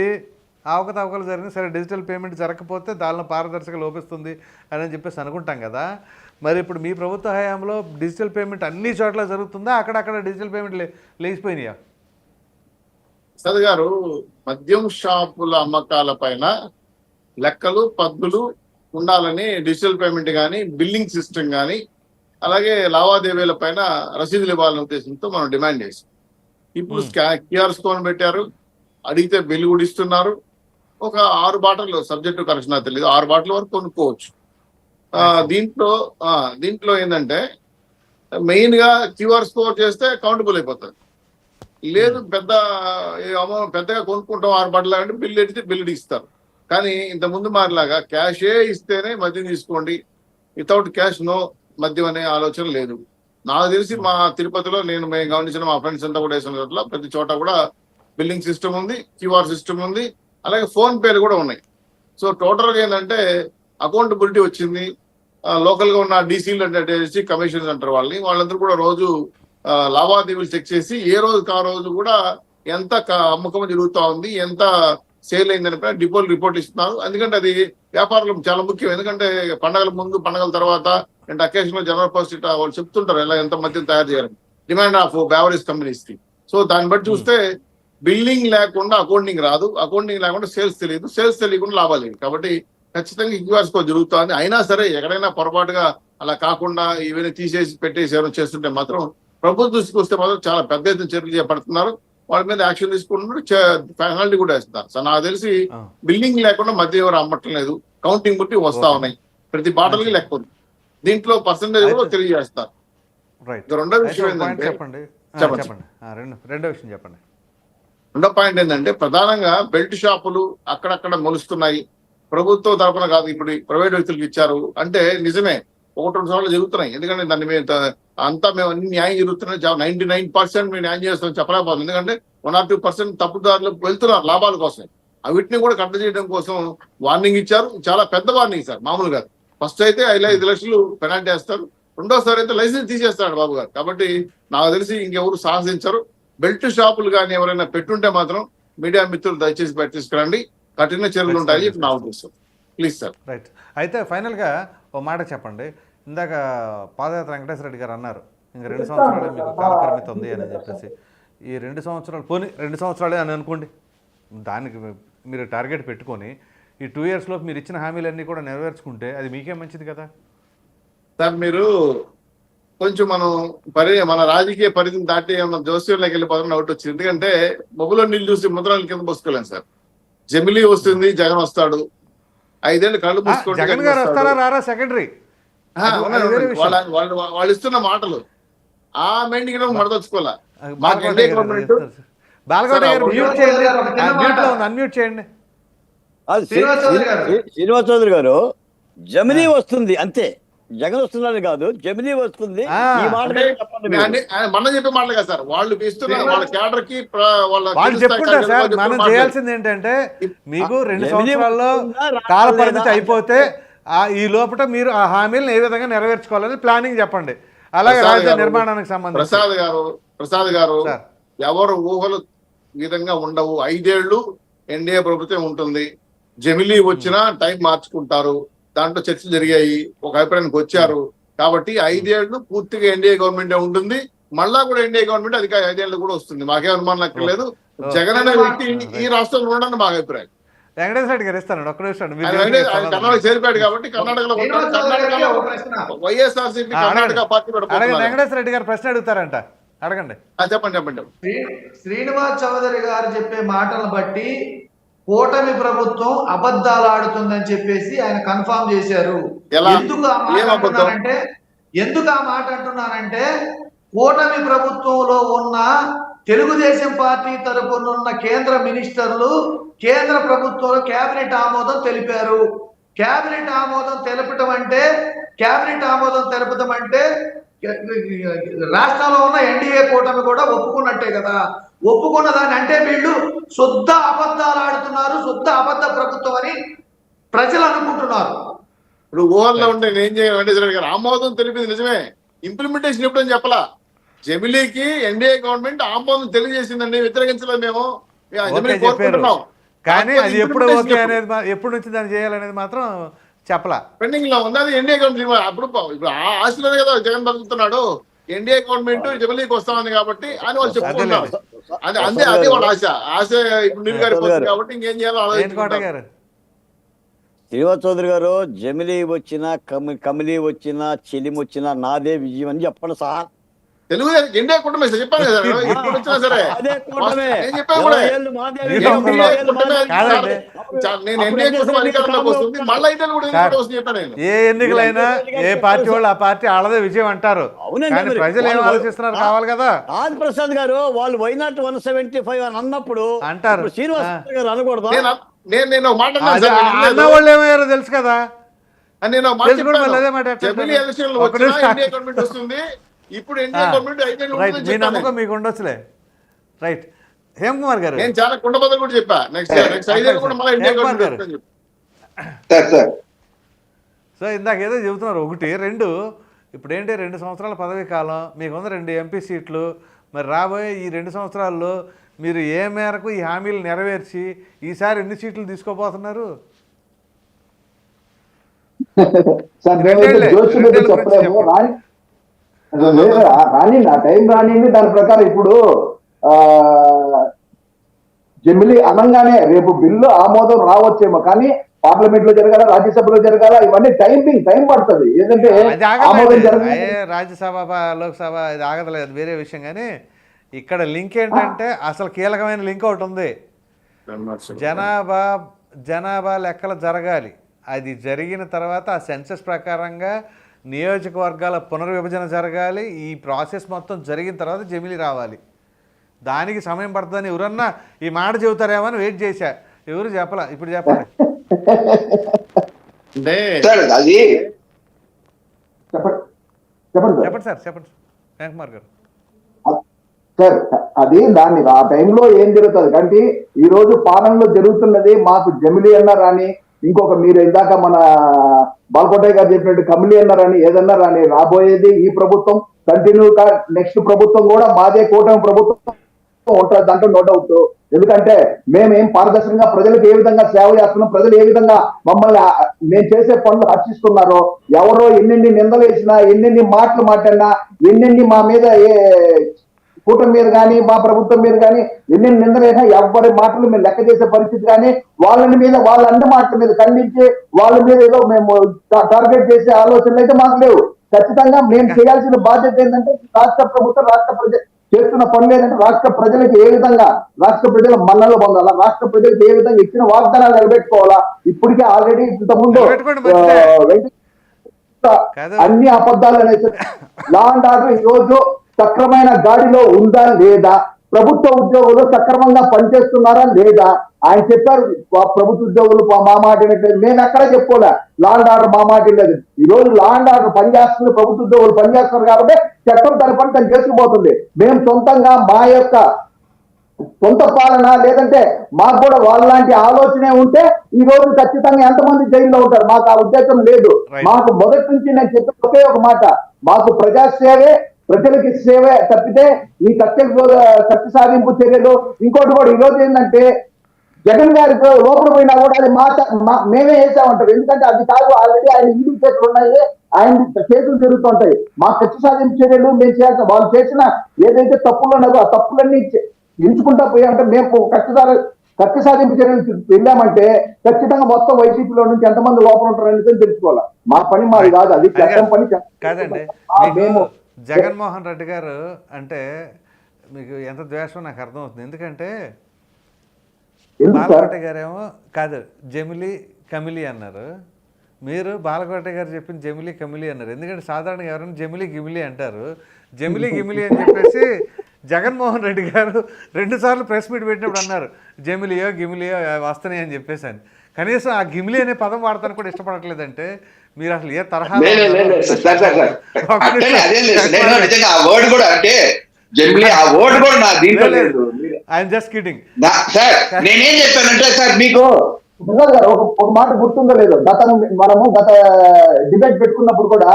Speaker 1: అవకతవకలు జరిగింది. సరే, డిజిటల్ పేమెంట్ జరగకపోతే దానిలో పారదర్శక లోపిస్తుంది అని చెప్పేసి అనుకుంటాం కదా. మరి ఇప్పుడు మీ ప్రభుత్వ హయాంలో డిజిటల్ పేమెంట్ అన్ని చోట్ల జరుగుతుందా? అక్కడక్కడ డిజిటల్ పేమెంట్ లేచిపోయినాయా?
Speaker 2: ప్రసాద్ గారు, మద్యం షాపుల అమ్మకాల పైన లెక్కలు, పద్దులు ఉండాలని డిజిటల్ పేమెంట్ కానీ, బిల్లింగ్ సిస్టమ్ కానీ, అలాగే లావాదేవీల పైన రసీదులు ఇవ్వాలనే ఉద్దేశంతో మనం డిమాండ్ చేసాం. ఇప్పుడు క్యూఆర్ కోడ్ పెట్టారు, అడిగితే బిల్లు కూడా ఇస్తున్నారు. ఒక 6 బాటలు, సబ్జెక్టు కరెక్షన్ నాకు తెలియదు, 6 బాటల వరకు కొనుక్కోవచ్చు. దీంట్లో ఏంటంటే మెయిన్ గా క్యూఆర్ స్కోర్ చేస్తే కౌంటబుల్ అయిపోతుంది. లేదు పెద్దగా కొనుక్కుంటాం 6 బాటలు అంటే బిల్లు ఎడితే బిల్లు ఇస్తారు. కానీ ఇంత ముందు మారిలాగా క్యాషే ఇస్తేనే మద్యం తీసుకోండి, వితౌట్ క్యాష్ నో మద్యం అనే ఆలోచన లేదు. నాకు తెలిసి మా తిరుపతిలో మేము గమనించిన మా ఫ్రెండ్స్ అంతా కూడా వేసిన చోట్ల ప్రతి చోట కూడా బిల్లింగ్ సిస్టమ్ ఉంది, క్యూఆర్ సిస్టమ్ ఉంది, అలాగే ఫోన్ పేలు కూడా ఉన్నాయి. సో టోటల్గా ఏంటంటే అకౌంటబిలిటీ వచ్చింది. లోకల్ గా ఉన్న డీసీలు అంటే కమిషన్స్ అంటారు వాళ్ళందరూ కూడా రోజు లావాదేవీలు చెక్ చేసి ఏ రోజుకి ఆ రోజు కూడా ఎంత అమ్మకం జరుగుతా ఉంది, ఎంత సేల్ అయిందని డిపోలు రిపోర్ట్ ఇస్తున్నారు. ఎందుకంటే అది వ్యాపారులకు చాలా ముఖ్యం. ఎందుకంటే పండగల ముందు, పండగల తర్వాత అంటే అకేషన్ లో జనరల్ ఫస్ట్ వాళ్ళు చెప్తుంటారు ఎలా ఎంత మద్యం తయారు చేయాలని, డిమాండ్ ఆఫ్ బెవరేజ్ కంపెనీస్ కి. సో దాన్ని బట్టి చూస్తే బిల్లింగ్ లేకుండా అకౌంటింగ్ రాదు, అకౌంటింగ్ లేకుండా సేల్స్ తెలియదు, సేల్స్ తెలియకుండా లాభాలు లేవు. కాబట్టి ఖచ్చితంగా ఇక్వాస్కో జరుగుతుంది. అయినా సరే ఎక్కడైనా పొరపాటుగా అలా కాకుండా ఇవన్నీ తీసేసి పెట్టేసి ఎవరైనా చేస్తుంటే మాత్రం ప్రభుత్వం దృష్టికి వస్తే మాత్రం చాలా పెద్ద ఎత్తున చర్యలు చేపడుతున్నారు. వాళ్ళ మీద యాక్షన్ తీసుకుంటున్నారు, పెనాల్టీ కూడా వేస్తున్నారు. సో నాకు తెలిసి బిల్లింగ్ లేకుండా మధ్య ఎవరు అమ్మటం లేదు, కౌంటింగ్ బట్టి వస్తా ఉన్నాయి, ప్రతి బాటలకి లెక్క ఉంది, దీంట్లో పర్సంటేజ్ కూడా తెలియజేస్తారు. రెండో విషయం ఏంటంటే రెండో పాయింట్ ఏంటంటే ప్రధానంగా బెల్ట్ షాపులు అక్కడక్కడ మొలుస్తున్నాయి. ప్రభుత్వం తరఫున కాదు, ఇప్పుడు ప్రైవేట్ వ్యక్తులకు ఇచ్చారు అంటే నిజమే 1-2 సార్లు జరుగుతున్నాయి. ఎందుకంటే దాన్ని మేము అంతా మేము అన్ని న్యాయం జరుగుతున్నాయి, 99% మేము న్యాయం చేస్తామని చెప్పలేకపోతుంది. ఎందుకంటే 1 or 2% తప్పుదారులు వెళ్తున్నారు లాభాల కోసం. వీటిని కూడా కట్ట చేయడం కోసం వార్నింగ్ ఇచ్చారు, చాలా పెద్ద వార్నింగ్ సార్, మామూలుగా. ఫస్ట్ అయితే 5 లక్షలు పెనాల్టీ వేస్తారు, రెండోసారి అయితే లైసెన్స్ తీసేస్తాడు బాబు గారు. కాబట్టి నాకు తెలిసి ఇంకెవరు సాహసించరు. బెల్ట్ షాపులు కానీ ఎవరైనా పెట్టుంటే మాత్రం మీడియా మిత్రులు దయచేసి బయట తీసుకురండి, కఠిన చర్యలు ఉంటాయి నా ఉద్దేశం. Please sir.
Speaker 1: రైట్. అయితే ఫైనల్గా ఓ మాట చెప్పండి. ఇందాక పాదయాత్ర వెంకటేశ్వర రెడ్డి గారు అన్నారు ఇంకా 2 సంవత్సరాలే మీకు కాల పరిమితి ఉంది అని చెప్పేసి. ఈ 2 సంవత్సరాలు పోనీ 2 సంవత్సరాలే అని అనుకోండి, దానికి మీరు టార్గెట్ పెట్టుకొని ఈ 2 yearsలో మీరు ఇచ్చిన హామీలన్నీ కూడా నెరవేర్చుకుంటే అది మీకే మంచిది కదా
Speaker 2: సార్. మీరు కొంచెం మన రాజకీయ పరిధిని దాటి ఏమన్నా జోస్యంలోకి వెళ్ళిపోతామని ఒకటి వచ్చింది. ఎందుకంటే బొబ్బులో నీళ్ళు చూసి ముద్రలు కింద పోసుకోలేం సార్. జమిలీ వస్తుంది, జగన్ వస్తాడు, 5 ఏళ్ళు కళ్ళు మూసుకుంటే
Speaker 1: జగన్ గారు వస్తారా రారా సెకండరీ
Speaker 2: వాళ్ళు ఇస్తున్న మాటలు ఆ మైండ్కి మడదలుచుకోవాలా.
Speaker 1: బాలగౌడ గారు మ్యూట్ చేయండి, అన్మ్యూట్ చేయండి.
Speaker 5: శ్రీనివాస్ చౌదరి గారు, జమినీ వస్తుంది అంతే, జగన్ వస్తున్నారు కాదు, జమినీ వస్తుంది. ఈ మాట
Speaker 2: మన చెప్పే మాటలు కదా సార్, వాళ్ళు ఇస్తున్న వాళ్ళ క్యాడర్ కి
Speaker 1: వాళ్ళు చెప్పుకుంటారు సార్. మనం చేయాల్సింది ఏంటంటే మీకు 2 సంవత్సరాల్లో కాల పరిమితి అయిపోతే ఈ లోపల మీరు ఆ హామీలను ఏ విధంగా నెరవేర్చుకోవాలని ప్లానింగ్ చెప్పండి. అలాగే రాజధాని నిర్మాణానికి సంబంధించి
Speaker 2: ప్రసాద్ గారు ఎవరు ఊహలు విధంగా ఉండవు. 5 ఏళ్ళు ఎన్డీఏ ప్రభుత్వం ఉంటుంది, జమిలీ వచ్చినా టైం మార్చుకుంటారు, దాంట్లో చర్చలు జరిగాయి, ఒక అభిప్రాయానికి వచ్చారు. కాబట్టి 5 ఏళ్ళు పూర్తిగా ఎన్డీఏ గవర్నమెంట్ ఉంటుంది, మళ్ళా కూడా ఎన్డీఏ గవర్నమెంట్ అది 5 ఏళ్ళు కూడా వస్తుంది. మాకే అనుమానం అక్కర్లేదు. జగన్ అనే వ్యక్తి ఈ రాష్ట్రంలో ఉండడానికి మా అభిప్రాయం.
Speaker 1: వెంకటేశ్వర రెడ్డి గారు ఇస్తాను ఒక్క నిమిషం.
Speaker 2: కర్ణాటక చేరిపాడు కాబట్టి కర్ణాటకలో వైఎస్ఆర్సీపీ కర్ణాటక పార్టీ.
Speaker 1: వెంకటేశ్వర రెడ్డి గారు ప్రశ్న అడుగుతారంట, అడగండి.
Speaker 2: చెప్పండి.
Speaker 4: శ్రీనివాస్ చౌదరి గారు చెప్పే మాటలను బట్టి కూటమి ప్రభుత్వం అబద్ధాలు ఆడుతుందని చెప్పేసి ఆయన కన్ఫర్మ్ చేశారు. ఎందుకు ఆ మాట అంటున్నానంటే కూటమి ప్రభుత్వంలో ఉన్న తెలుగుదేశం పార్టీ తరపున ఉన్న కేంద్ర మినిస్టర్లు కేంద్ర ప్రభుత్వంలో కేబినెట్ ఆమోదం తెలిపారు. కేబినెట్ ఆమోదం తెలపడం అంటే రాష్ట్రంలో ఉన్న ఎన్డీఏ కూటమి కూడా ఒప్పుకున్నట్టే కదా. ఒప్పుకున్న దాన్ని అంటే వీళ్ళు శుద్ధ అబద్ధాలు ఆడుతున్నారు, శుద్ధ అబద్ధ ప్రభుత్వం అని ప్రజలు అనుకుంటున్నారు.
Speaker 2: ఇప్పుడు ఊహల్లో ఉండే ఏం చేయాలి గారు, ఆమోదం తెలిపింది నిజమే, ఇంప్లిమెంటేషన్ ఎప్పుడని చెప్పలా. జమిలీకి ఎన్డీఏ గవర్నమెంట్ ఆమోదం తెలియజేసిందండి, వ్యతిరేకించలేదు మేము.
Speaker 1: కానీ అది ఎప్పుడు ఓకే అనేది, ఎప్పుడు నుంచి దాన్ని చేయాలనేది మాత్రం చెప్పలా,
Speaker 2: పెండింగ్ లో ఉంది. అది ఎన్డీఏ గవర్నమెంట్ ఇప్పుడు ఆశలేదు కదా జగన్ బతుకుతున్నాడు, ఎన్డీఏ గవర్నమెంట్ జమిలీకి వస్తామని కాబట్టి అని వాళ్ళు చెప్పుకుంటున్నారు. అదే వాళ్ళ ఆశ ఇప్పుడు నిలుగారిపోతుంది కాబట్టి ఇంకేం చేయాలో ఆలోచించుకుంటారు.
Speaker 5: శ్రీనివాస్ చౌదరి గారు, జమిలీ వచ్చినా కమిలీ వచ్చినా చెలిం వచ్చినా నాదే విజయం అని చెప్పండి సార్.
Speaker 2: తెలుగు ఎన్డీఏ కూటమి చెప్పాను కదా, ఎప్పుడు వచ్చినా సరే నేను ఎన్డీఏ కూటమి అధికారంలోకి వస్తుంది, మళ్ళీ
Speaker 1: ఏ ఎన్నికలైనా ఏ పార్టీ వాళ్ళు ఆ పార్టీ ఆడదే విజయం అంటారు. ప్రజలు ఏం ఆలోచిస్తున్నారు కావాలి కదా.
Speaker 5: ఆది ప్రసాద్ గారు వాళ్ళు వైనాట్ 175 అని అన్నప్పుడు
Speaker 1: అంటారు,
Speaker 5: శ్రీనివాస్ గారు అనకూడదు.
Speaker 2: నేను మాట
Speaker 1: అన్న వాళ్ళు ఏమయ్యారో తెలుసు కదా.
Speaker 2: నేను
Speaker 1: వస్తుంది ఇప్పుడు మీ నమ్మకం మీకు ఉండొచ్చులే. రైట్. హేమ్ కుమార్ గారు,
Speaker 2: నేను చాలా కుండబద్దలు కూడా చెప్పా, నెక్స్ట్ 5 ఏళ్ళు కూడా మళ్ళీ ఇండియా గవర్నమెంట్.
Speaker 1: సో ఇందాక ఏదో చెబుతున్నారు, 1, 2 ఇప్పుడు ఏంటి 2 సంవత్సరాల పదవీ కాలం, మీకు ఉంది 2 ఎంపీ సీట్లు. మరి రాబోయే ఈ 2 సంవత్సరాల్లో మీరు ఏ మేరకు ఈ హామీలు నెరవేర్చి ఈసారి ఎన్ని సీట్లు తీసుకోబోతున్నారు?
Speaker 3: సార్ మేమైతే జోషులతో చెప్పలేము. రాని ఆ టైం రానింది. దాని ప్రకారం ఇప్పుడు జమిలీ అనగానే రేపు బిల్లు ఆమోదం రావచ్చేమో, కానీ పార్లమెంట్ లో జరగాల, రాజ్యసభలో జరగాల, ఇవన్నీ టైం పడుతుంది. ఏంటంటే ఆమోదం జరగాలి.
Speaker 1: రాజ్యసభ, లోక్సభ ఇది ఆగదలేదు, వేరే విషయం. కానీ ఇక్కడ లింక్ ఏంటంటే అసలు కీలకమైన లింక్ ఒకటి ఉంది. జనాభా లెక్కలు జరగాలి. అది జరిగిన తర్వాత ఆ సెన్సస్ ప్రకారంగా నియోజకవర్గాల పునర్విభజన జరగాలి. ఈ ప్రాసెస్ మొత్తం జరిగిన తర్వాత జమిలీ రావాలి. దానికి సమయం పడుతుందని ఎవరన్నా ఈ మాట చెబుతారేమో అని వెయిట్ చేశా. ఎవరు చెప్పలా. ఇప్పుడు చెప్పండి.
Speaker 3: అది
Speaker 1: చెప్పండి సార్. వెంకట్ కుమార్ గారు.
Speaker 3: సార్ అది ఆ టైంలో ఏం జరుగుతుంది అంటే ఈ రోజు పాలనలో జరుగుతున్నది. మాకు జమిలీ అన్నారని, ఇంకొక మీరు ఇందాక మన బాలకోటయ్య గారు చెప్పినట్టు కమిలీ అన్నారని, ఏదన్నా రాని, రాబోయేది ఈ ప్రభుత్వం కంటిన్యూగా నెక్స్ట్ ప్రభుత్వం కూడా మాదే కూటమి ప్రభుత్వం ఉంటుంది. దాంట్లో నో డౌట్. ఎందుకంటే మేమేం పారదర్శకంగా ప్రజలకు ఏ విధంగా సేవ చేస్తున్నాం, ప్రజలు ఏ విధంగా మమ్మల్ని మేము చేసే పనులు హర్షిస్తున్నారో, ఎవరో ఎన్నెన్ని నిందలు వేసినా, ఎన్నెన్ని మాటలు మాట్లాడినా, ఎన్నెన్ని మా మీద కూటమి మీద కానీ మా ప్రభుత్వం మీద కానీ ఎన్ని నిందలైనా ఎవరి మాటలు మేము లెక్క చేసే పరిస్థితి కానీ, వాళ్ళ అన్ని మాటల మీద ఖండించి వాళ్ళ మీద ఏదో మేము టార్గెట్ చేసే ఆలోచనలు అయితే మాకు లేవు. ఖచ్చితంగా మేము చేయాల్సిన బాధ్యత ఏంటంటే రాష్ట్ర ప్రభుత్వం, రాష్ట్ర ప్రజలు చేస్తున్న పనులు ఏంటంటే రాష్ట్ర ప్రజలకు ఏ విధంగా రాష్ట్ర ప్రజల మన్నలు పొందాలా, రాష్ట్ర ప్రజలకు ఏ విధంగా ఇచ్చిన వాగ్దానాలు నిలబెట్టుకోవాలా. ఇప్పటికే ఆల్రెడీ ఇంతకుముందు అన్ని అబద్ధాలు అనేసి లా అండ్ ఆర్డర్ ఈ రోజు సక్రమైన గాడిలో ఉందా లేదా, ప్రభుత్వ ఉద్యోగులు సక్రమంగా పనిచేస్తున్నారా లేదా. ఆయన చెప్పారు ప్రభుత్వ ఉద్యోగులు మా మాట వినట్లేదు. మేము ఎక్కడ చెప్పుకోలే లా అండ్ ఆర్డర్ మా మాట లేదు. ఈ రోజు లా అండ్ ఆర్డర్ పనిచేస్తుంది, ప్రభుత్వ ఉద్యోగులు పనిచేస్తున్నారు కాబట్టి చట్టం తన పని తను చేసుకుపోతుంది. మేము సొంతంగా మా యొక్క సొంత పాలన లేదంటే మాకు కూడా వాళ్ళలాంటి ఆలోచనే ఉంటే ఈ రోజు ఖచ్చితంగా ఎంతమంది జైల్లో ఉంటారు. మాకు ఆ ఉద్దేశం లేదు. మాకు మొదటి నుంచి నేను చెప్పే ఒకే ఒక మాట, మాకు ప్రజాసేవే, ప్రజలకి సేవే తప్పితే ఈ కక్ష సాధింపు చర్యలు. ఇంకోటి కూడా ఈరోజు ఏంటంటే జగన్ గారికి లోపల పోయినా కూడా అది మేమే వేసామంటారు. ఎందుకంటే అది కాదు, ఆల్రెడీ ఆయన ఇంటి కేసులు ఉన్నాయి, ఆయన కేసులు జరుగుతుంటాయి. మా కక్ష సాధింపు చర్యలు మేము చేస్తాం. వాళ్ళు చేసిన ఏదైతే తప్పులు ఉన్నారో ఆ తప్పులన్నీ ఎంచుకుంటా పోయామంటే మేము కక్ష సాధింపు చర్యలు వెళ్ళామంటే ఖచ్చితంగా మొత్తం వైసీపీలో నుంచి ఎంతమంది లోపల ఉంటారని తెలుసుకోవాలి. మా పని మాది కాదు, అది చట్టం పని.
Speaker 1: కాదండి, జగన్మోహన్ రెడ్డి గారు అంటే మీకు ఎంత ద్వేషం నాకు అర్థమవుతుంది. ఎందుకంటే బాలకోట గారేమో కాదు జమిలీ కమిలీ అన్నారు, మీరు బాలకోట గారు చెప్పిన జమిలీ కమిలీ అన్నారు. ఎందుకంటే సాధారణంగా ఎవరైనా జమిలీ గిమిలీ అంటారు. జమిలీ గిమిలీ అని చెప్పేసి జగన్మోహన్ రెడ్డి గారు 2 సార్లు ప్రెస్ మీట్ పెట్టినప్పుడు అన్నారు జమిలియో గిమిలియో వస్తున్నాయి అని చెప్పేసి. అని కనీసం ఆ గిమిలీ అనే పదం వాడతాను కూడా ఇష్టపడట్లేదంటే మీరు అసలు ఏ తరహా జస్ట్ కిడింగ్.
Speaker 3: నేనేం చెప్పానంటే సార్ మీకు ఒక మాట గుర్తుందో లేదో, మనము గత డిబేట్ పెట్టుకున్నప్పుడు కూడా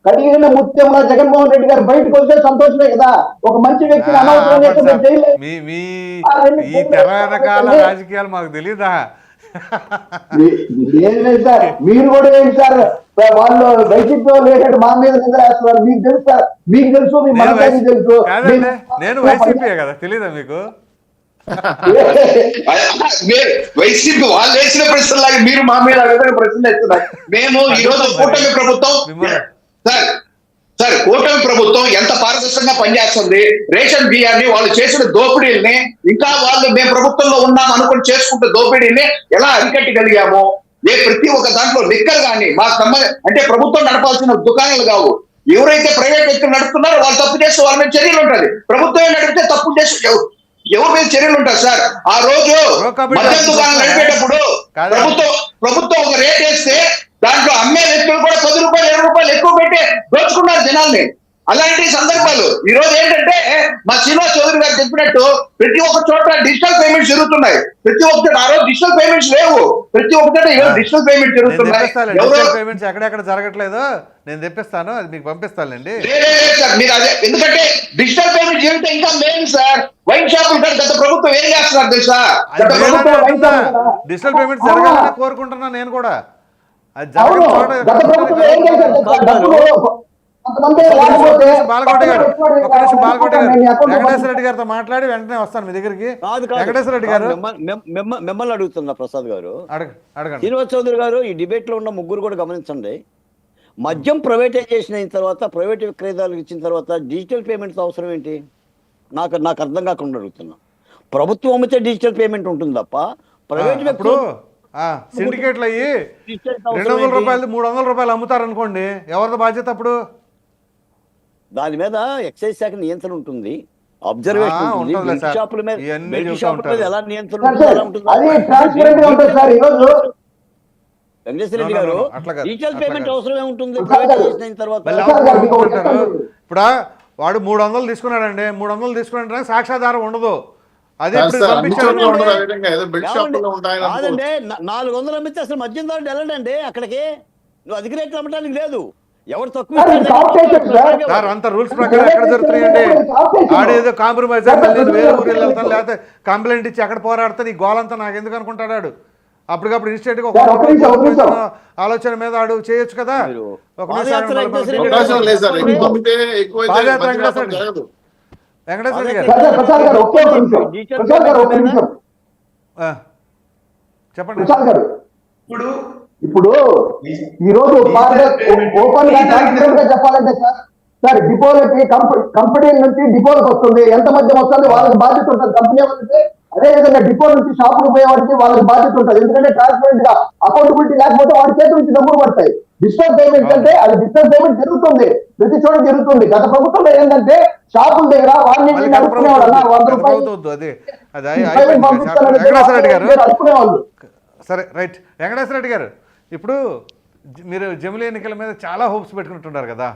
Speaker 3: కడిగిన ముత్యంలో జగన్మోహన్ రెడ్డి గారు బయటకు వస్తే సంతోషమే కదా. ఒక మంచి వ్యక్తిని
Speaker 1: రాజకీయాలు మాకు తెలీదా?
Speaker 3: సార్ మీరు కూడా ఏంటి సార్, వాళ్ళు వైసీపీ లేదంటే మా మీద నిద్ర వేస్తున్నారు. మీకు తెలుసు సార్, మీకు తెలుసు, మీ మనసానికి తెలుసు.
Speaker 1: నేను వైసీపీ కదా, తెలీదా మీకు?
Speaker 6: వైసీపీ వాళ్ళు వేసిన ప్రశ్నలాగా మీరు మా మీద ప్రశ్నలు వేస్తున్నారు. మేము ఈ రోజు కూటమి ప్రభుత్వం సార్ కూటమి ప్రభుత్వం ఎంత పారదర్శకంగా పనిచేస్తుంది. రేషన్ బియ్యాన్ని వాళ్ళు చేసిన దోపిడీల్ని ఇంకా వాళ్ళు మేము ప్రభుత్వంలో ఉన్నాం అనుకుని చేసుకుంటే దోపిడీని ఎలా అరికట్టగలిగాము. ప్రతి ఒక్క దాంట్లో లిక్కర్ కానీ మాకు అంటే ప్రభుత్వం నడపాల్సిన దుకాణాలు కావు. ఎవరైతే ప్రైవేట్ వ్యక్తులు నడుపుతున్నారో వాళ్ళు తప్పు చేస్తే వాళ్ళ మీద చర్యలు ఉంటుంది. ప్రభుత్వమే నడిపితే తప్పు చేసి ఎవరి మీద చర్యలు ఉంటారు సార్. ఆ రోజు మద్యం దుకాణాలు నడిపేటప్పుడు ప్రభుత్వం ఒక రేట్ వేస్తే దాంట్లో అమ్మే వ్యక్తులు కూడా 10 రూపాయలు 20 రూపాయలు ఎక్కువ పెట్టి దోచుకున్నారు జనాల్ని. అలాంటి సందర్భాలు ఈ రోజు ఏంటంటే మా శ్రీనివాస్ చౌదరి గారు చెప్పినట్టు ప్రతి ఒక్క చోట డిజిటల్ పేమెంట్స్ జరుగుతున్నాయి. ప్రతి ఒక్క చోట ఆ రోజు డిజిటల్ పేమెంట్స్ లేవు, ప్రతి ఒక్క చోట ఈరోజు డిజిటల్ పేమెంట్ జరుగుతున్నాయి.
Speaker 1: డిజిటల్ పేమెంట్స్ ఎక్కడెక్కడ జరగట్లేదు నేను తెప్పిస్తాను, అది మీకు పంపిస్తానండి.
Speaker 6: సార్ మీరు అదే, ఎందుకంటే డిజిటల్ పేమెంట్ చేస్తే ఇంకా మెయిన్ సార్ వైన్ షాపులు గత ప్రభుత్వం ఏం చేస్తున్నారు తెలుసా? గత ప్రభుత్వం
Speaker 1: డిజిటల్ పేమెంట్స్ జరగాలని కోరుకుంటున్నా నేను కూడా. అది జరగని చోట బాలకోట గారు ఒక నిమిషం, బాలకోట గారు వెంకటేశ్వర రెడ్డి గారితో మాట్లాడి వెంటనే వస్తాను మీ దగ్గరికి. వెంకటేశ్వర రెడ్డి గారు
Speaker 5: మిమ్మల్ని అడుగుతున్నా ప్రసాద్ గారు,
Speaker 1: అడగండి.
Speaker 5: శ్రీనివాస్ చౌదరి గారు, ఈ డిబేట్ లో ఉన్న ముగ్గురు కూడా గమనించండి. మద్యం ప్రైవేటైజేషన్ అయిన తర్వాత, ప్రైవేట్ విక్రయదారులకు ఇచ్చిన తర్వాత డిజిటల్ పేమెంట్స్ అవసరం ఏంటి? నాకు అర్థం కాకుండా అడుగుతున్నా. ప్రభుత్వం అమ్మితే డిజిటల్ పేమెంట్ ఉంటుంది తప్ప ప్రైవేట్
Speaker 1: ఇప్పుడు సిండికేట్లు అయ్యి 200 రూపాయలు 300 రూపాయలు అమ్ముతారు అనుకోండి, ఎవరిది బాధ్యత అప్పుడు?
Speaker 5: దాని మీద ఎక్సైజ్ శాఖ నియంత్రణ ఉంటుంది, అబ్జర్వేషన్ ఉంటుంది. బెల్ట్ షాపుల మీద ఎలా నియంత్రణ ఉంటుంది? వెంకటేశ్వర రెడ్డి గారు, డిజిటల్ పేమెంట్ అవసరమే ఉంటుంది ప్రైవేటైజేషన్ అయిన తర్వాత.
Speaker 1: ఇప్పుడు వాడు 300 తీసుకున్నాడండి, 300 తీసుకున్నాడు సాక్ష్యాధారం ఉండదు. అదే
Speaker 5: కాదండి, 400 అమ్మితే అసలు మద్యం దారుడు వెళ్ళండి అక్కడికి. నువ్వు అధిక రేట్లు అమ్మటానికి లేదు. ఎవరు తక్కువ
Speaker 1: అంత రూల్స్ ప్రకారం ఎక్కడ జరుగుతున్నాయండి? ఆడేదో కాంప్రమైజ్ వేరే ఊరు వెళ్తాను, లేకపోతే కంప్లైంట్ ఇచ్చి ఎక్కడ పోరాడితే ఈ గోలంతా నాకు ఎందుకు అనుకుంటాడు? అప్పటికప్పుడు ఇన్స్టేట్ ఆలోచన మీద ఆడు చేయొచ్చు కదా. వెంకటేశ్వర చెప్పండి.
Speaker 3: ఇప్పుడు ఈ రోజు ఓపెన్ గా ట్రాన్స్పరెంట్ గా చెప్పాలంటే సార్ డిపోలకి కంపెనీ నుంచి డిపోలకు వస్తుంది, ఎంత మధ్య వస్తుంది వాళ్ళకి బాధ్యత ఉంటుంది. కంపెనీ వాళ్ళకి అదే విధంగా డిపో నుంచి షాపులకు పోయే వాడికి వాళ్ళకి బాధ్యత ఉంటుంది. ఎందుకంటే ట్రాన్స్పరెంట్ గా అకౌంటబిలిటీ లేకపోతే వాడి చేతి నుంచి డబ్బులు పడతాయి. డిజిటల్ పేమెంట్ అంటే అది డిజిటల్ పేమెంట్ జరుగుతుంది, ప్రతి చోట జరుగుతుంది. గత ప్రభుత్వంలో ఏంటంటే షాపుల దగ్గర వాడిని అడుక్కునేవాళ్ళు.
Speaker 1: సరే రైట్. వెంకటేశ్వర రెడ్డి గారు, ఇప్పుడు మీరు జమిలీ ఎన్నికల మీద చాలా హోప్స్ పెట్టుకుంటున్నారు కదా,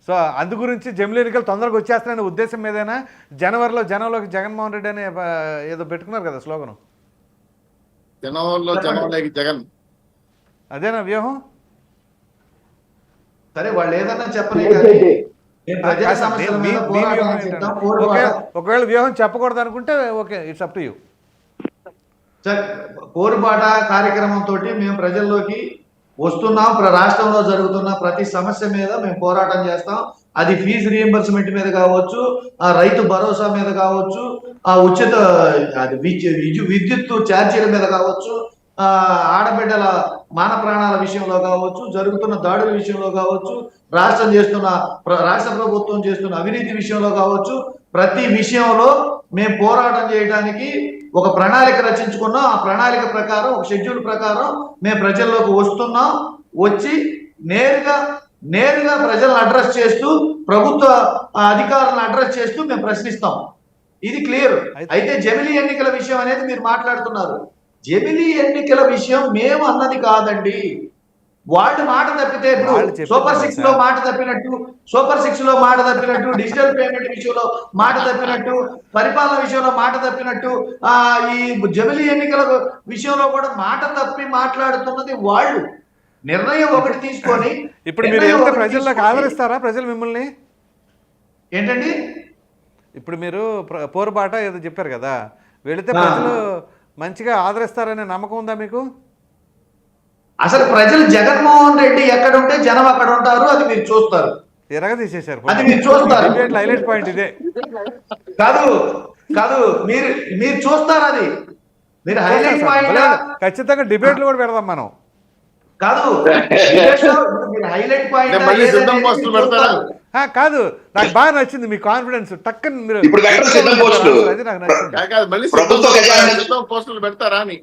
Speaker 1: సో అందు గురించి జమిలీ ఎన్నికలు తొందరగా వచ్చేస్తాయనే ఉద్దేశం మీదైనా జనవరిలో జనంలోకి జగన్మోహన్ రెడ్డి అనే ఏదో పెట్టుకున్నారు కదా స్లోగను,
Speaker 2: జగన్
Speaker 1: అదేనా వ్యూహం?
Speaker 4: సరే వాళ్ళు ఏదన్నా చెప్పని
Speaker 1: ఒకవేళ వ్యూహం చెప్పకూడదు అనుకుంటే okay, it's up to you.
Speaker 4: పోరుబాట కార్యక్రమంతో మేము ప్రజల్లోకి వస్తున్నాం. రాష్ట్రంలో జరుగుతున్న ప్రతి సమస్య మీద మేము పోరాటం చేస్తాం. అది ఫీజు రీఎంబర్స్మెంట్ మీద కావచ్చు, ఆ రైతు భరోసా మీద కావచ్చు, ఆ ఉచిత విద్యుత్ ఛార్జీల మీద కావచ్చు, ఆడబిడ్డల మాన ప్రాణాల విషయంలో కావచ్చు, జరుగుతున్న దాడుల విషయంలో కావచ్చు, రాష్ట్ర ప్రభుత్వం చేస్తున్న అవినీతి విషయంలో కావచ్చు, ప్రతి విషయంలో మేము పోరాటం చేయడానికి ఒక ప్రణాళిక రచించుకున్నాం. ఆ ప్రణాళిక ప్రకారం, ఒక షెడ్యూల్ ప్రకారం మేము ప్రజల్లోకి వస్తున్నాం. వచ్చి నేరుగా ప్రజలను అడ్రస్ చేస్తూ, ప్రభుత్వ అధికారులను అడ్రస్ చేస్తూ మేము ప్రశ్నిస్తాం. ఇది క్లియర్. అయితే జమిలీ ఎన్నికల విషయం అనేది మీరు మాట్లాడుతున్నారు. జమిలీ ఎన్నికల విషయం మేము అన్నది కాదండి. వాళ్ళు మాట తప్పితే, సూపర్ 6 లో మాట తప్పినట్టు, డిజిటల్ పేమెంట్ విషయంలో మాట తప్పినట్టు, పరిపాలన విషయంలో మాట తప్పినట్టు, ఈ జమిలీ ఎన్నికల విషయంలో కూడా మాట తప్పి మాట్లాడుతున్నది వాళ్ళు. నిర్ణయం ఒకటి తీసుకొని
Speaker 1: ఇప్పుడు మీరు ప్రజల్లోకి ఆదరిస్తారా? ప్రజలు మిమ్మల్ని
Speaker 4: ఏంటండి,
Speaker 1: ఇప్పుడు మీరు పోరుబాట ఏదో చెప్పారు కదా, వెళితే ప్రజలు మంచిగా ఆదరిస్తారనే నమ్మకం ఉందా మీకు?
Speaker 4: అసలు ప్రజలు జగన్మోహన్ రెడ్డి ఎక్కడ ఉంటే జనం అక్కడ ఉంటారు, అది మీరు చూస్తారు.
Speaker 1: ఎరగ తీసేశారు,
Speaker 4: అది మీరు చూస్తారు.
Speaker 1: హైలైట్ పాయింట్ ఇదే
Speaker 4: కాదు మీరు చూస్తారు. అది మీరు హైలైట్ పాయింట్.
Speaker 1: ఖచ్చితంగా డిబేట్లు కూడా పెడదాం మనం.
Speaker 4: కాదు హైలైట్ పాయింట్
Speaker 1: కాదు, నాకు బాగా నచ్చింది మీ కాన్ఫిడెన్స్. టక్కని మీరు అది నాకు
Speaker 2: పోస్టులు పెడతారా అని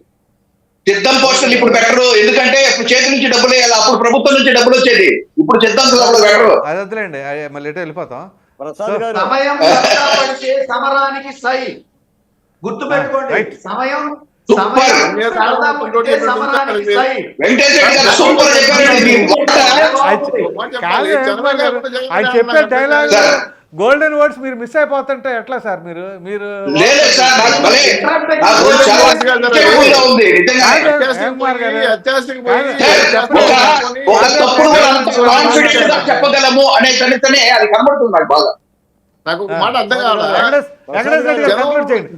Speaker 6: సిద్ధం పోస్టులు ఇప్పుడు పెట్టరు. ఎందుకంటే ఇప్పుడు చేతి నుంచి డబ్బులు వేయాలి, అప్పుడు ప్రభుత్వం నుంచి డబ్బులు వచ్చేది. ఇప్పుడు సిద్ధం పెట్టరు.
Speaker 1: అది వద్దులేండి, మళ్ళీ ఎటో వెళ్ళిపోతాం.
Speaker 4: సమయం సమరానికి సై గుర్తు పెట్టుకోండి. సమయం
Speaker 6: సూపర్
Speaker 4: సరదా పడితే సమరానికి సై.
Speaker 6: వెంకటేష్ రెడ్డి గారు సూపర్ చెప్పారండి మీ మాట.
Speaker 1: కాదు
Speaker 2: చంద్రబాబు గారు
Speaker 1: ఆయన చెప్పే డైలాగ్
Speaker 6: సార్.
Speaker 1: గోల్డెన్ వర్డ్స్ మీరు మిస్ అయిపోతుంటే ఎట్లా సార్ మీరు మీరు
Speaker 6: లేదు సార్ నాకు భలే నాకు చాలా ఇంట్రెస్టింగ్గా ఉంది నిజంగా ఒక తప్పుడు కూడా అంత కాన్ఫిడెంట్ గా చెప్పగలము అనే కనుకనే అది కనబడుతుంది నాకు బాగా.
Speaker 2: నాకు ఒక మాట అర్థం కావాలి.
Speaker 1: వెంకటేష్ రెడ్డి గారు కంక్లూడ్ చేయండి.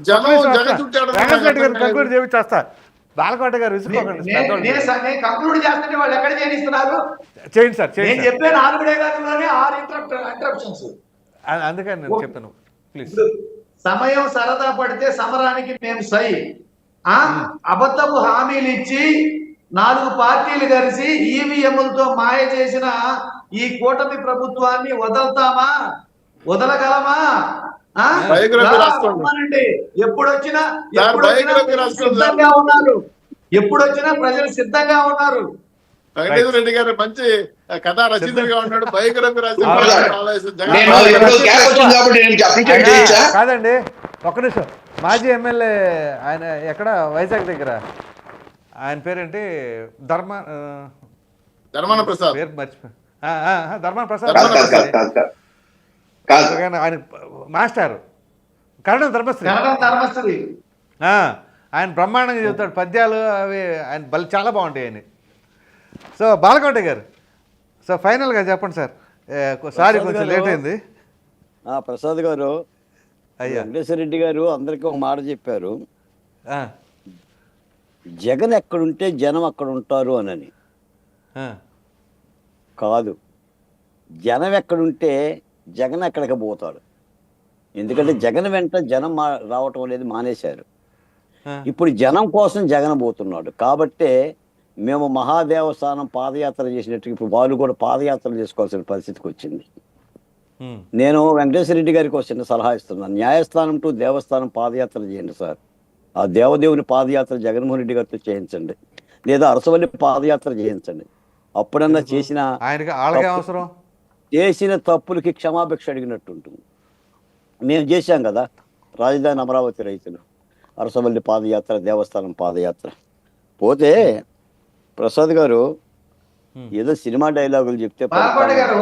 Speaker 1: వెంకటేష్ రెడ్డి గారు
Speaker 2: జనం
Speaker 1: కంక్లూడ్ చేస్తా. బాలకోట గారు విసుకోకండి.
Speaker 4: నేను కంక్లూడ్ చేస్తుంటే వాళ్ళు ఎక్కడ చేయనిస్తున్నారు?
Speaker 1: చేయండి సార్,
Speaker 4: నేను
Speaker 1: చేయండి
Speaker 4: చెప్పే 4 డైలాగుల్లోనే 6 ఇంటరప్షన్స్.
Speaker 1: అందుకని నేను చెప్పాను. ప్లీజ్.
Speaker 4: సమయం సరదా పడితే సమరానికి మేము సై. అబద్ధపు హామీలు ఇచ్చి 4 పార్టీలు కలిసి ఈవీఎంలతో మాయ చేసిన ఈ కూటమి ప్రభుత్వాన్ని వదలతామా? వదలగలమా? ఎప్పుడొచ్చినా సిద్ధంగా ఉన్నారు. ఎప్పుడొచ్చినా ప్రజలు సిద్ధంగా ఉన్నారు.
Speaker 2: వెంకటేశ్వర రెడ్డి గారు మంచి కథా రచయితగా ఉన్నాడు. బయోగ్రఫీ
Speaker 1: కాదండి, ఒక్క నిమిషం. మాజీ ఎమ్మెల్యే ఆయన ఎక్కడ వైజాగ్ దగ్గర ఆయన పేరేంటి?
Speaker 2: ధర్మాన ప్రసాద్
Speaker 1: పేరు మర్చిపోయి ధర్మాన ప్రసాద్ ఆయన మాస్టర్ కరణం ధర్మశ్రీ. ఆయన బ్రహ్మాండంగా చెబుతాడు పద్యాలు. అవి ఆయన చాలా బాగుంటాయి ఆయన. సో బాలకోట గారు, సో ఫైనల్గా చెప్పండి సార్. సారీ కొంచెం లేట్ అయింది.
Speaker 5: ప్రసాద్ గారు, వెంకటేశ్వర రెడ్డి గారు అందరికీ ఒక మాట చెప్పారు, జగన్ ఎక్కడుంటే జనం అక్కడ ఉంటారు అనని. కాదు, జనం ఎక్కడుంటే జగన్ ఎక్కడికి పోతాడు. ఎందుకంటే జగన్ వెంట జనం రావటం అనేది మానేశారు. ఇప్పుడు జనం కోసం జగన్ పోతున్నాడు. కాబట్టే మేము మహాదేవస్థానం పాదయాత్ర చేసినట్టు ఇప్పుడు వాళ్ళు కూడా పాదయాత్ర చేసుకోవాల్సిన పరిస్థితికి వచ్చింది. నేను వెంకటేశ్వర రెడ్డి గారికి ఒక చిన్న సలహా ఇస్తున్నాను. న్యాయస్థానం టు దేవస్థానం పాదయాత్ర చేయండి సార్. ఆ దేవదేవుని పాదయాత్ర జగన్మోహన్ రెడ్డి గారితో చేయించండి, లేదా అరసవల్లి పాదయాత్ర చేయించండి. అప్పుడన్నా చేసిన తప్పులకి క్షమాభిక్ష అడిగినట్టు ఉంటుంది. మేము చేశాం కదా రాజధాని అమరావతి రైతులు, అరసవల్లి పాదయాత్ర, దేవస్థానం పాదయాత్ర. పోతే ప్రసాద్ గారు ఏదో సినిమా డైలాగులు చెప్తే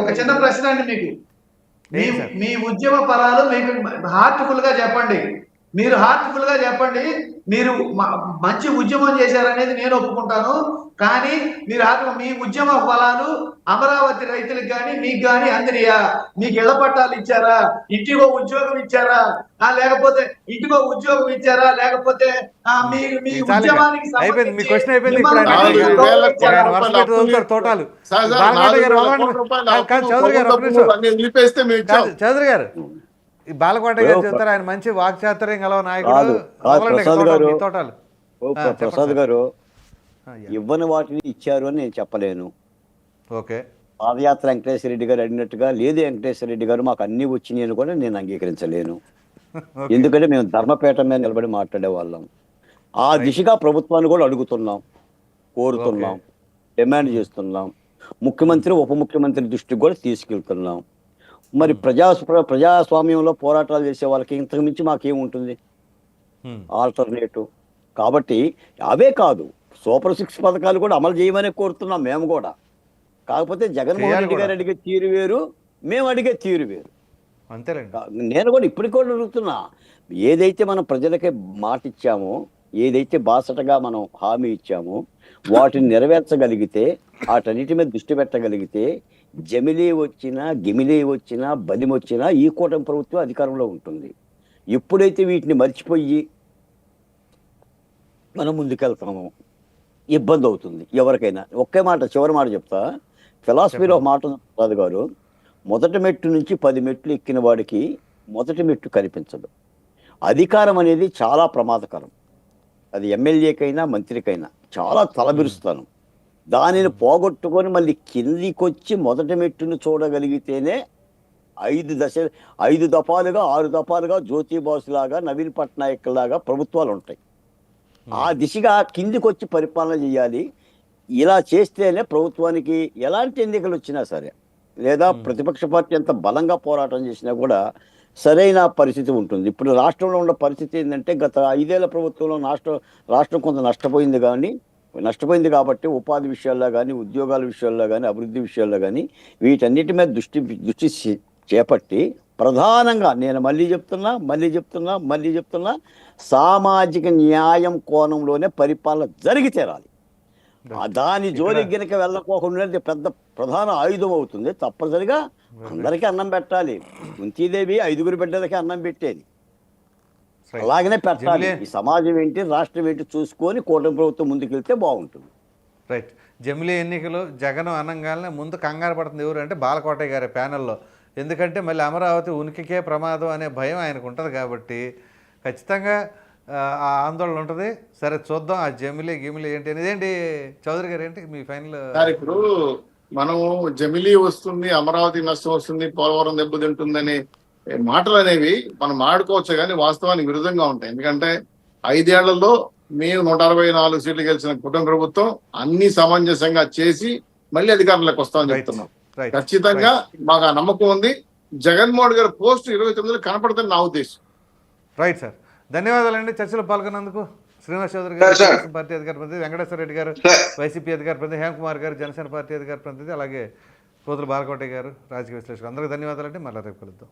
Speaker 4: ఒక చిన్న ప్రశ్న అండి మీకు. మీ ఉద్యమ ఫలాలు మీకు హార్ట్ఫుల్ గా చెప్పండి. మీరు హార్ట్ఫుల్ గా చెప్పండి. మీరు మంచి ఉద్యమం చేశారనేది నేను ఒప్పుకుంటాను. కానీ మీరు మీ ఉద్యమ ఫలాలు అమరావతి రైతులకు కానీ మీకు కానీ అందినయా? మీకు ఇళ్ల పట్టాలు ఇచ్చారా? ఇంటికో ఉద్యోగం ఇచ్చారా? లేకపోతే ఇంటికో ఉద్యోగం ఇచ్చారా? లేకపోతే మీ ఉద్యమానికి
Speaker 1: చౌదరి గారు, ఈ బాలకోట గారు చెప్తారు ఆయన మంచి వాక్చాతుర్యం గల నాయకుడు.
Speaker 5: ప్రసాద్ గారు, ఇవ్వని వాటిని ఇచ్చారు అని నేను చెప్పలేను.
Speaker 1: ఓకే,
Speaker 5: పాదయాత్ర వెంకటేశ్వర రెడ్డి గారు అడిగినట్టుగా లేదు, వెంకటేశ్వర రెడ్డి గారు మాకు అన్ని వచ్చినాయి అని కూడా నేను అంగీకరించలేను. ఎందుకంటే మేము ధర్మపేట మీద నిలబడి మాట్లాడే వాళ్ళం. ఆ దిశగా ప్రభుత్వాన్ని కూడా అడుగుతున్నాం, కోరుతున్నాం, డిమాండ్ చేస్తున్నాం. ముఖ్యమంత్రి ఉప ముఖ్యమంత్రి దృష్టికి కూడా తీసుకెళ్తున్నాం. మరి ప్రజాస్వామ్యంలో పోరాటాలు చేసే వాళ్ళకి ఇంతకు మించి మాకేముంటుంది ఆల్టర్నేటివ్? కాబట్టి అవే కాదు, సూపర్ 6 పథకాలు కూడా అమలు చేయమని కోరుతున్నాం మేము కూడా. కాకపోతే జగన్మోహన్ రెడ్డి గారు అడిగే తీరు వేరు, మేము అడిగే తీరు వేరు. నేను కూడా ఇప్పటికి కూడా అడుగుతున్నా, ఏదైతే మనం ప్రజలకే మాట ఇచ్చామో, ఏదైతే బాసటగా మనం హామీ ఇచ్చామో వాటిని నెరవేర్చగలిగితే, వాటన్నిటి మీద దృష్టి పెట్టగలిగితే, జమిలీ వచ్చినా గిమిలీ వచ్చినా బలిమి వచ్చినా ఈ కూటమి ప్రభుత్వం అధికారంలో ఉంటుంది. ఎప్పుడైతే వీటిని మర్చిపోయి మనం ముందుకెళ్తామో ఇబ్బంది అవుతుంది ఎవరికైనా. ఒకే మాట, చివరి మాట చెప్తా. ఫిలాసఫీలో మాట రాదు గారు, మొదటి మెట్టు నుంచి 10 మెట్లు ఎక్కిన వాడికి మొదటి మెట్టు కనిపించదు. అధికారం అనేది చాలా ప్రమాదకరం. అది ఎమ్మెల్యేకైనా మంత్రికైనా చాలా తలబిరుస్తాను. దానిని పోగొట్టుకొని మళ్ళీ కిందికొచ్చి మొదటి మెట్టును చూడగలిగితేనే 5 దఫాలుగా 6 దఫాలుగా జ్యోతిబాసు లాగా, నవీన్ పట్నాయక్ లాగా ప్రభుత్వాలు ఉంటాయి. ఆ దిశగా కిందికి వచ్చి పరిపాలన చేయాలి. ఇలా చేస్తేనే ప్రభుత్వానికి ఎలాంటి ఎన్నికలు వచ్చినా సరే, లేదా ప్రతిపక్ష పార్టీ ఎంత బలంగా పోరాటం చేసినా కూడా సరైన పరిస్థితి ఉంటుంది. ఇప్పుడు రాష్ట్రంలో ఉన్న పరిస్థితి ఏంటంటే గత 5 ఏళ్ల ప్రభుత్వంలో రాష్ట్రం కొంత నష్టపోయింది కాబట్టి ఉపాధి విషయాల్లో కానీ, ఉద్యోగాల విషయాల్లో కానీ, అభివృద్ధి విషయాల్లో కానీ వీటన్నిటి మీద దృష్టి చేపట్టి ప్రధానంగా నేను మళ్ళీ చెప్తున్నా సామాజిక న్యాయం కోణంలోనే పరిపాలన జరిగి తీరాలి. దాని జోలికి గనక వెళ్ళకోకుండా ప్రధాన ఆయుధం అవుతుంది. తప్పనిసరిగా అందరికీ అన్నం పెట్టాలి. కుంతీదేవి 5గురు బిడ్డలకి అన్నం పెట్టేది, అలాగనే పెట్టాలి. ఈ సమాజం ఏంటి, రాష్ట్రం ఏంటి చూసుకొని కూటమి ప్రభుత్వం ముందుకెళ్తే బాగుంటుంది.
Speaker 1: రైట్. జమిలీ ఎన్నికలు జగన్ అనగానే ముందు కంగారు పడుతుంది ఎవరు అంటే బాలకోటయ్య గారి ప్యానెల్లో. ఎందుకంటే మళ్ళీ అమరావతి ఉనికికే ప్రమాదం అనే భయం ఆయనకు ఉంటుంది కాబట్టి ఖచ్చితంగా ఆ ఆందోళన ఉంటుంది. సరే చూద్దాం ఆ గిమిలీ ఏంటి ఇదేంటి చౌదరి గారు ఏంటి మీ ఫైనల్?
Speaker 2: సార్ ఇప్పుడు మనం జమిలీ వస్తుంది, అమరావతి నష్టం వస్తుంది, పోలవరం దెబ్బతింటుందని మాటలు అనేవి మనం ఆడుకోవచ్చు కానీ వాస్తవానికి విరుద్ధంగా ఉంటాయి. ఎందుకంటే 5 ఏళ్లలో మేము 164 సీట్లు గెలిచిన కుటుంబ ప్రభుత్వం అన్ని సమంజసంగా చేసి మళ్ళీ అధికారంలోకి వస్తామని చెప్తున్నాం. ఖచ్చితంగా మాకు ఆ నమ్మకం ఉంది. జగన్మోహన్ గారి పోస్ట్ 29 కనపడుతుంది నా ఉద్దేశం.
Speaker 1: రైట్ సార్, ధన్యవాదాలండి చర్చలో పాల్గొన్నందుకు. శ్రీనివాస్ చౌదరి గారు తెలుగుదేశం పార్టీ అధికార ప్రతినిధి, వెంకటేశ్వర రెడ్డి గారు వైసీపీ అధికార ప్రతినిధి, హేమకుమార్ గారు జనసేన పార్టీ అధికార ప్రతినిధి, అలాగే పోతుల బాలకోటయ్య గారు రాజకీయ విశ్లేషకులు. అందరికీ ధన్యవాదాలండి. మళ్ళీ రేపు కలుద్దాం.